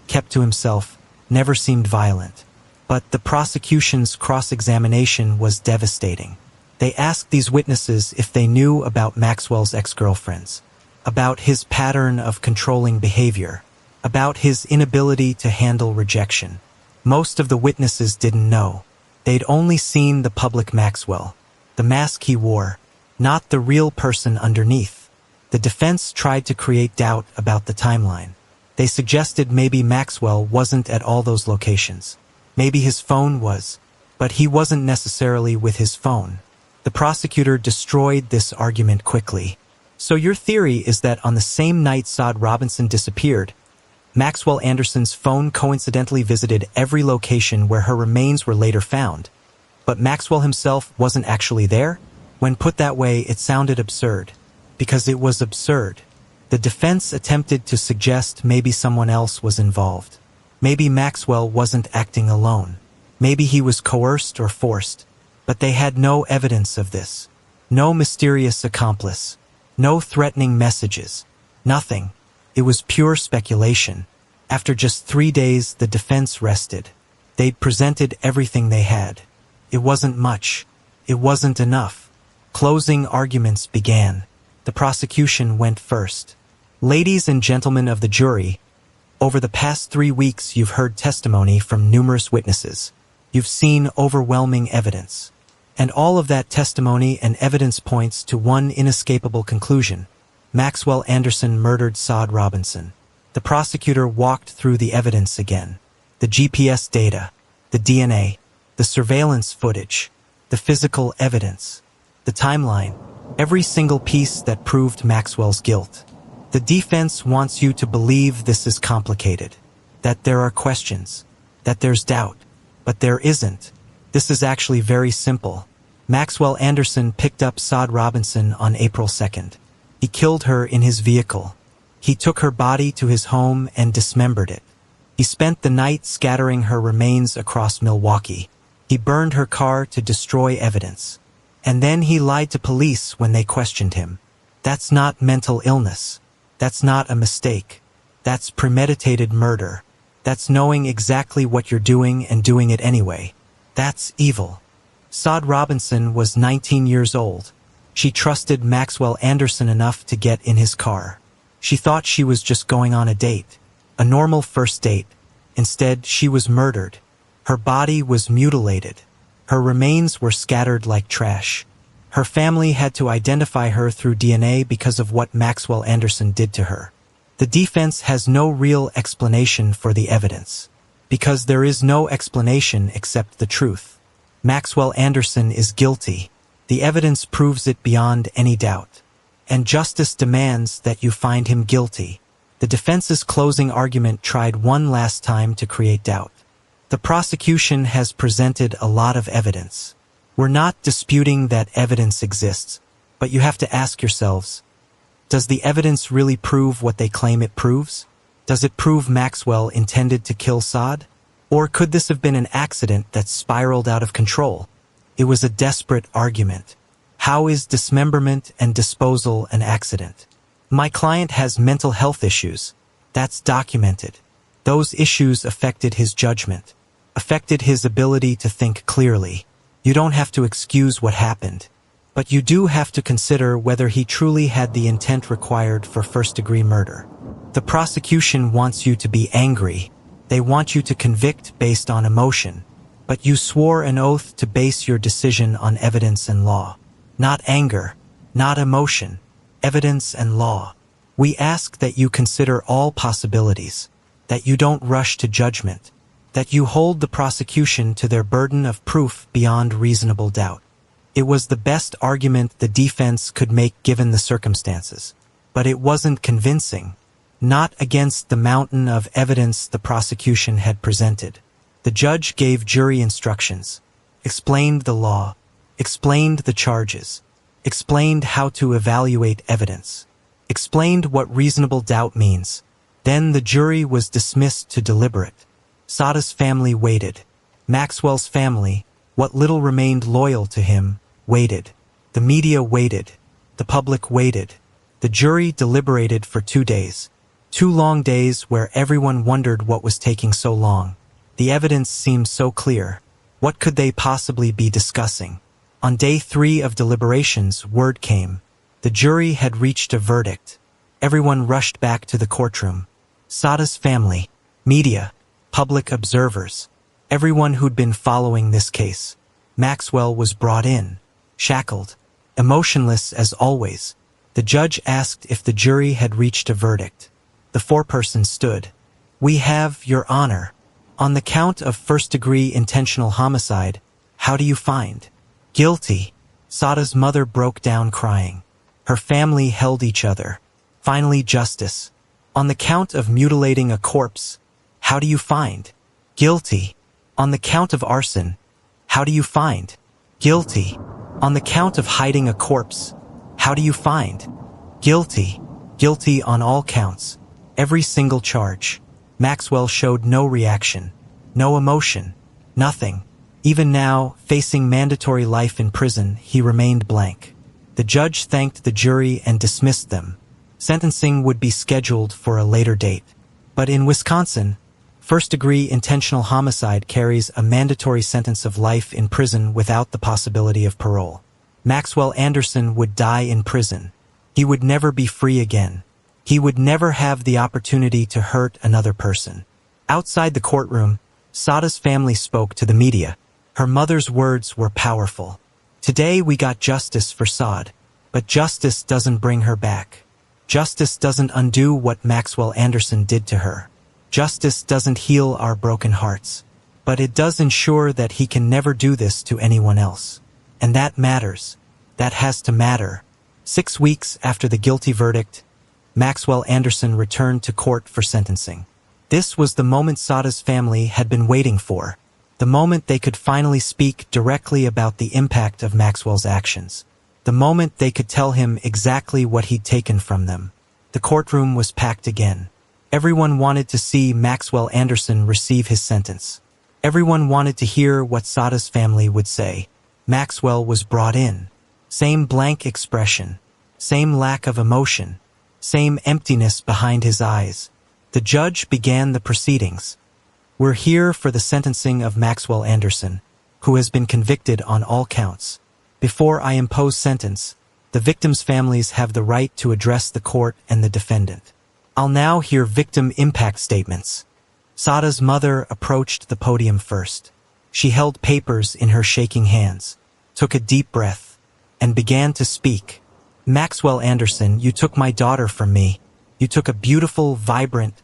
kept to himself, never seemed violent. But the prosecution's cross-examination was devastating. They asked these witnesses if they knew about Maxwell's ex-girlfriends, about his pattern of controlling behavior, about his inability to handle rejection. Most of the witnesses didn't know. They'd only seen the public Maxwell, the mask he wore, not the real person underneath. The defense tried to create doubt about the timeline. They suggested maybe Maxwell wasn't at all those locations. Maybe his phone was, but he wasn't necessarily with his phone. The prosecutor destroyed this argument quickly. So your theory is that on the same night Sade Robinson disappeared, Maxwell Anderson's phone coincidentally visited every location where her remains were later found. But Maxwell himself wasn't actually there? When put that way, it sounded absurd. Because it was absurd. The defense attempted to suggest maybe someone else was involved. Maybe Maxwell wasn't acting alone. Maybe he was coerced or forced. But they had no evidence of this. No mysterious accomplice. No threatening messages. Nothing. It was pure speculation. After just 3 days, the defense rested. They'd presented everything they had. It wasn't much. It wasn't enough. Closing arguments began. The prosecution went first. Ladies and gentlemen of the jury, over the past 3 weeks you've heard testimony from numerous witnesses. You've seen overwhelming evidence. And all of that testimony and evidence points to one inescapable conclusion. Maxwell Anderson murdered Sade Robinson. The prosecutor walked through the evidence again. The GPS data, the DNA, the surveillance footage, the physical evidence, the timeline, every single piece that proved Maxwell's guilt. The defense wants you to believe this is complicated, that there are questions, that there's doubt, but there isn't. This is actually very simple. Maxwell Anderson picked up Sade Robinson on April 2nd. He killed her in his vehicle. He took her body to his home and dismembered it. He spent the night scattering her remains across Milwaukee. He burned her car to destroy evidence. And then he lied to police when they questioned him. That's not mental illness. That's not a mistake. That's premeditated murder. That's knowing exactly what you're doing and doing it anyway. That's evil. Sade Robinson was 19 years old. She trusted Maxwell Anderson enough to get in his car. She thought she was just going on a date, a normal first date. Instead, she was murdered. Her body was mutilated. Her remains were scattered like trash. Her family had to identify her through DNA because of what Maxwell Anderson did to her. The defense has no real explanation for the evidence. Because there is no explanation except the truth. Maxwell Anderson is guilty. The evidence proves it beyond any doubt. And justice demands that you find him guilty. The defense's closing argument tried one last time to create doubt. The prosecution has presented a lot of evidence. We're not disputing that evidence exists, but you have to ask yourselves, does the evidence really prove what they claim it proves? Does it prove Maxwell intended to kill Sade? Or could this have been an accident that spiraled out of control? It was a desperate argument. How is dismemberment and disposal an accident? My client has mental health issues. That's documented. Those issues affected his judgment, affected his ability to think clearly. You don't have to excuse what happened, but you do have to consider whether he truly had the intent required for first-degree murder. The prosecution wants you to be angry. They want you to convict based on emotion, but you swore an oath to base your decision on evidence and law. Not anger, not emotion, evidence and law. We ask that you consider all possibilities, that you don't rush to judgment, that you hold the prosecution to their burden of proof beyond reasonable doubt. It was the best argument the defense could make given the circumstances, but it wasn't convincing, not against the mountain of evidence the prosecution had presented. The judge gave jury instructions, explained the law, explained the charges, explained how to evaluate evidence, explained what reasonable doubt means. Then the jury was dismissed to deliberate. Sade's family waited. Maxwell's family, what little remained loyal to him, waited. The media waited. The public waited. The jury deliberated for 2 days. 2 long days where everyone wondered what was taking so long. The evidence seemed so clear. What could they possibly be discussing? On day 3 of deliberations, word came. The jury had reached a verdict. Everyone rushed back to the courtroom. Sade's family, media, public observers, everyone who'd been following this case. Maxwell was brought in, shackled, emotionless as always. The judge asked if the jury had reached a verdict. The foreperson stood. "We have, Your Honor. On the count of first-degree intentional homicide, how do you find?" "Guilty." Sade's mother broke down crying. Her family held each other. Finally, justice. "On the count of mutilating a corpse, how do you find?" "Guilty." "On the count of arson, how do you find?" "Guilty." "On the count of hiding a corpse, how do you find?" "Guilty." Guilty on all counts. Every single charge. Maxwell showed no reaction, no emotion, nothing. Even now, facing mandatory life in prison, he remained blank. The judge thanked the jury and dismissed them. Sentencing would be scheduled for a later date. But in Wisconsin, first-degree intentional homicide carries a mandatory sentence of life in prison without the possibility of parole. Maxwell Anderson would die in prison. He would never be free again. He would never have the opportunity to hurt another person. Outside the courtroom, Sade's family spoke to the media. Her mother's words were powerful. "Today we got justice for Sade, but justice doesn't bring her back. Justice doesn't undo what Maxwell Anderson did to her. Justice doesn't heal our broken hearts, but it does ensure that he can never do this to anyone else. And that matters. That has to matter." 6 weeks after the guilty verdict, Maxwell Anderson returned to court for sentencing. This was the moment Sade's family had been waiting for. The moment they could finally speak directly about the impact of Maxwell's actions. The moment they could tell him exactly what he'd taken from them. The courtroom was packed again. Everyone wanted to see Maxwell Anderson receive his sentence. Everyone wanted to hear what Sade's family would say. Maxwell was brought in. Same blank expression. Same lack of emotion. Same emptiness behind his eyes. The judge began the proceedings. "We're here for the sentencing of Maxwell Anderson, who has been convicted on all counts. Before I impose sentence, the victims' families have the right to address the court and the defendant. I'll now hear victim impact statements." Sade's mother approached the podium first. She held papers in her shaking hands, took a deep breath, and began to speak. "Maxwell Anderson, you took my daughter from me. You took a beautiful, vibrant,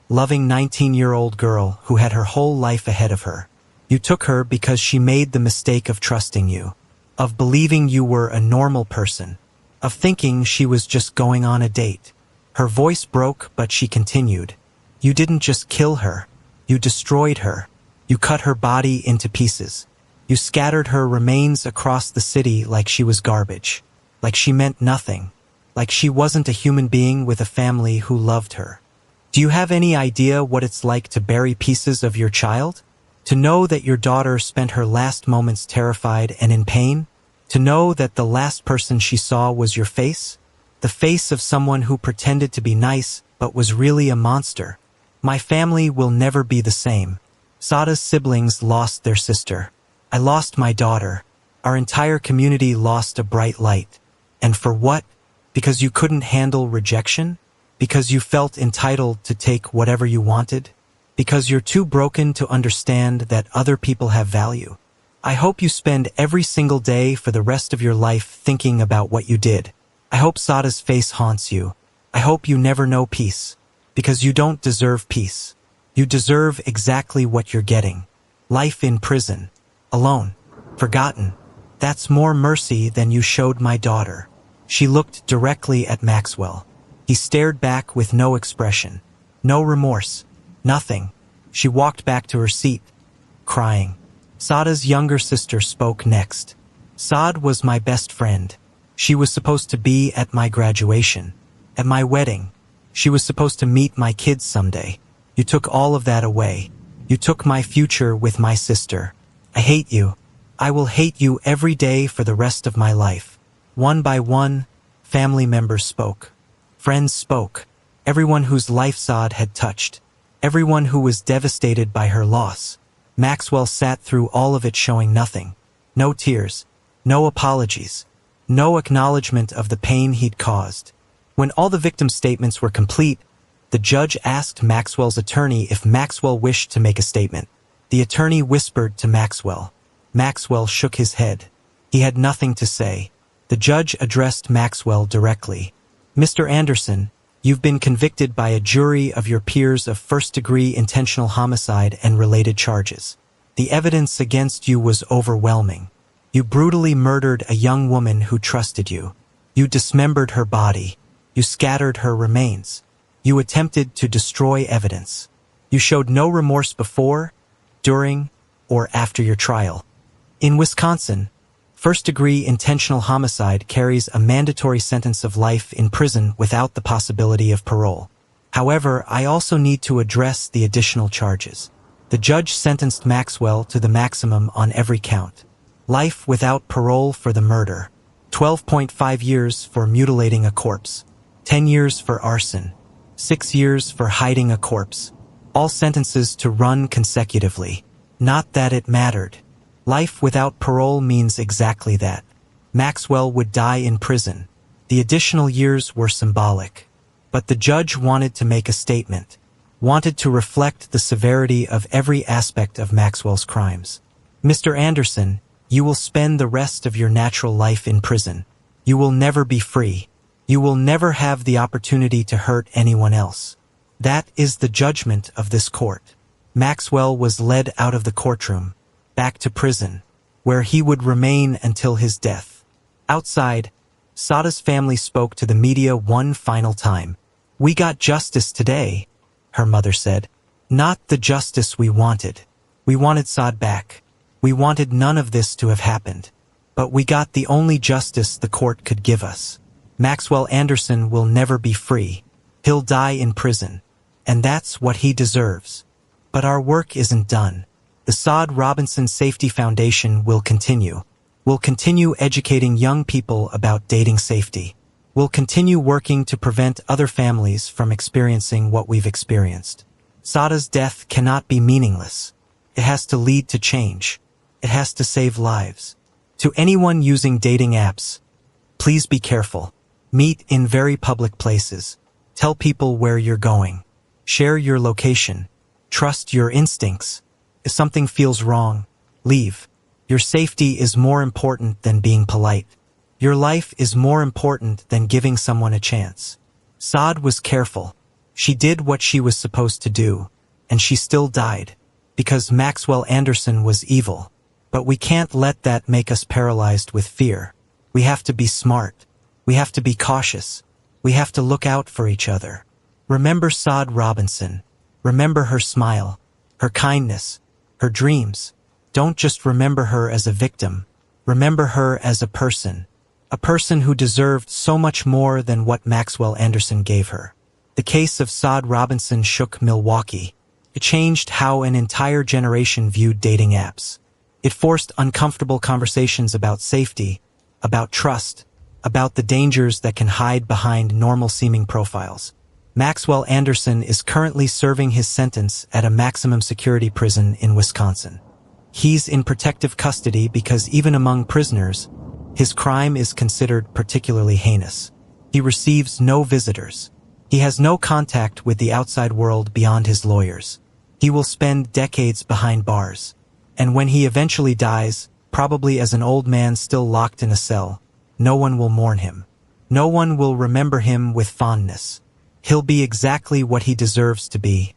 loving 19-year-old girl who had her whole life ahead of her. You took her because she made the mistake of trusting you, of believing you were a normal person, of thinking she was just going on a date." Her voice broke, but she continued. "You didn't just kill her. You destroyed her. You cut her body into pieces. You scattered her remains across the city like she was garbage. Like she meant nothing. Like she wasn't a human being with a family who loved her. Do you have any idea what it's like to bury pieces of your child? To know that your daughter spent her last moments terrified and in pain? To know that the last person she saw was your face? The face of someone who pretended to be nice but was really a monster. My family will never be the same. Sade's siblings lost their sister. I lost my daughter. Our entire community lost a bright light. And for what? Because you couldn't handle rejection? Because you felt entitled to take whatever you wanted? Because you're too broken to understand that other people have value? I hope you spend every single day for the rest of your life thinking about what you did. I hope Sade's face haunts you. I hope you never know peace. Because you don't deserve peace. You deserve exactly what you're getting. Life in prison. Alone. Forgotten. That's more mercy than you showed my daughter." She looked directly at Maxwell. He stared back with no expression. No remorse. Nothing. She walked back to her seat, crying. Sade's younger sister spoke next. "Sade was my best friend. She was supposed to be at my graduation, at my wedding. She was supposed to meet my kids someday. You took all of that away. You took my future with my sister. I hate you. I will hate you every day for the rest of my life." One by one, family members spoke. Friends spoke. Everyone whose life Sade had touched. Everyone who was devastated by her loss. Maxwell sat through all of it showing nothing. No tears. No apologies. No acknowledgement of the pain he'd caused. When all the victim statements were complete, the judge asked Maxwell's attorney if Maxwell wished to make a statement. The attorney whispered to Maxwell. Maxwell shook his head. He had nothing to say. The judge addressed Maxwell directly. Mr. Anderson, you've been convicted by a jury of your peers of first-degree intentional homicide and related charges. The evidence against you was overwhelming. You brutally murdered a young woman who trusted you. You dismembered her body. You scattered her remains. You attempted to destroy evidence. You showed no remorse before, during, or after your trial. In Wisconsin, first-degree intentional homicide carries a mandatory sentence of life in prison without the possibility of parole. However, I also need to address the additional charges. The judge sentenced Maxwell to the maximum on every count. Life without parole for the murder, 12.5 years for mutilating a corpse, 10 years for arson, 6 years for hiding a corpse. All sentences to run consecutively. Not that it mattered. Life without parole means exactly that. Maxwell would die in prison. The additional years were symbolic. But the judge wanted to make a statement, wanted to reflect the severity of every aspect of Maxwell's crimes. Mr. Anderson, you will spend the rest of your natural life in prison. You will never be free. You will never have the opportunity to hurt anyone else. That is the judgment of this court. Maxwell was led out of the courtroom, back to prison, where he would remain until his death. Outside, Sade's family spoke to the media one final time. "We got justice today," her mother said. "Not the justice we wanted. We wanted Sade back. We wanted none of this to have happened. But we got the only justice the court could give us. Maxwell Anderson will never be free. He'll die in prison. And that's what he deserves. But our work isn't done. The Sade Robinson Safety Foundation will continue. We'll continue educating young people about dating safety. We'll continue working to prevent other families from experiencing what we've experienced. Sade's death cannot be meaningless. It has to lead to change. It has to save lives. To anyone using dating apps, please be careful. Meet in very public places. Tell people where you're going. Share your location. Trust your instincts. If something feels wrong, leave. Your safety is more important than being polite. Your life is more important than giving someone a chance. Sade was careful. She did what she was supposed to do, and she still died, because Maxwell Anderson was evil. But we can't let that make us paralyzed with fear. We have to be smart. We have to be cautious. We have to look out for each other. Remember Sade Robinson. Remember her smile, her kindness, her dreams. Don't just remember her as a victim. Remember her as a person who deserved so much more than what Maxwell Anderson gave her. The case of Sade Robinson shook Milwaukee. It changed how an entire generation viewed dating apps. It forced uncomfortable conversations about safety, about trust, about the dangers that can hide behind normal-seeming profiles. Maxwell Anderson is currently serving his sentence at a maximum security prison in Wisconsin. He's in protective custody because even among prisoners, his crime is considered particularly heinous. He receives no visitors. He has no contact with the outside world beyond his lawyers. He will spend decades behind bars. And when he eventually dies, probably as an old man still locked in a cell, no one will mourn him. No one will remember him with fondness. He'll be exactly what he deserves to be.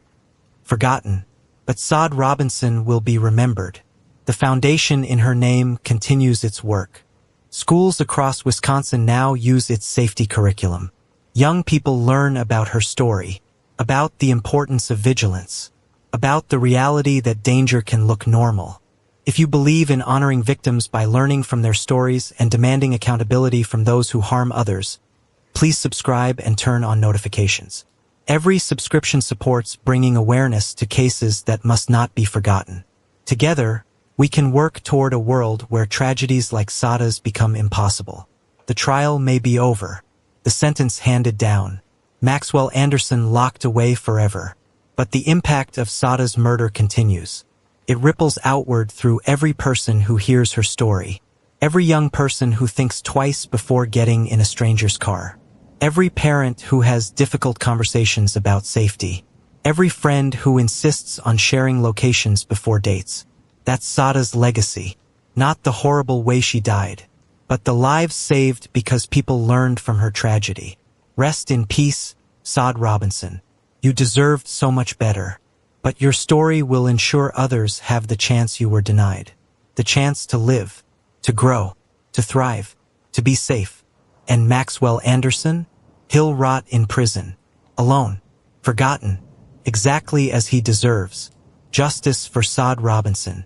Forgotten. But Sade Robinson will be remembered. The foundation in her name continues its work. Schools across Wisconsin now use its safety curriculum. Young people learn about her story, about the importance of vigilance, about the reality that danger can look normal. If you believe in honoring victims by learning from their stories and demanding accountability from those who harm others, please subscribe and turn on notifications. Every subscription supports bringing awareness to cases that must not be forgotten. Together, we can work toward a world where tragedies like Sade's become impossible. The trial may be over, the sentence handed down, Maxwell Anderson locked away forever. But the impact of Sade's murder continues. It ripples outward through every person who hears her story, every young person who thinks twice before getting in a stranger's car, every parent who has difficult conversations about safety, every friend who insists on sharing locations before dates. That's Sade's legacy, not the horrible way she died, but the lives saved because people learned from her tragedy. Rest in peace, Sade Robinson. You deserved so much better. But your story will ensure others have the chance you were denied. The chance to live, to grow, to thrive, to be safe. And Maxwell Anderson? He'll rot in prison, alone, forgotten, exactly as he deserves. Justice for Sade Robinson.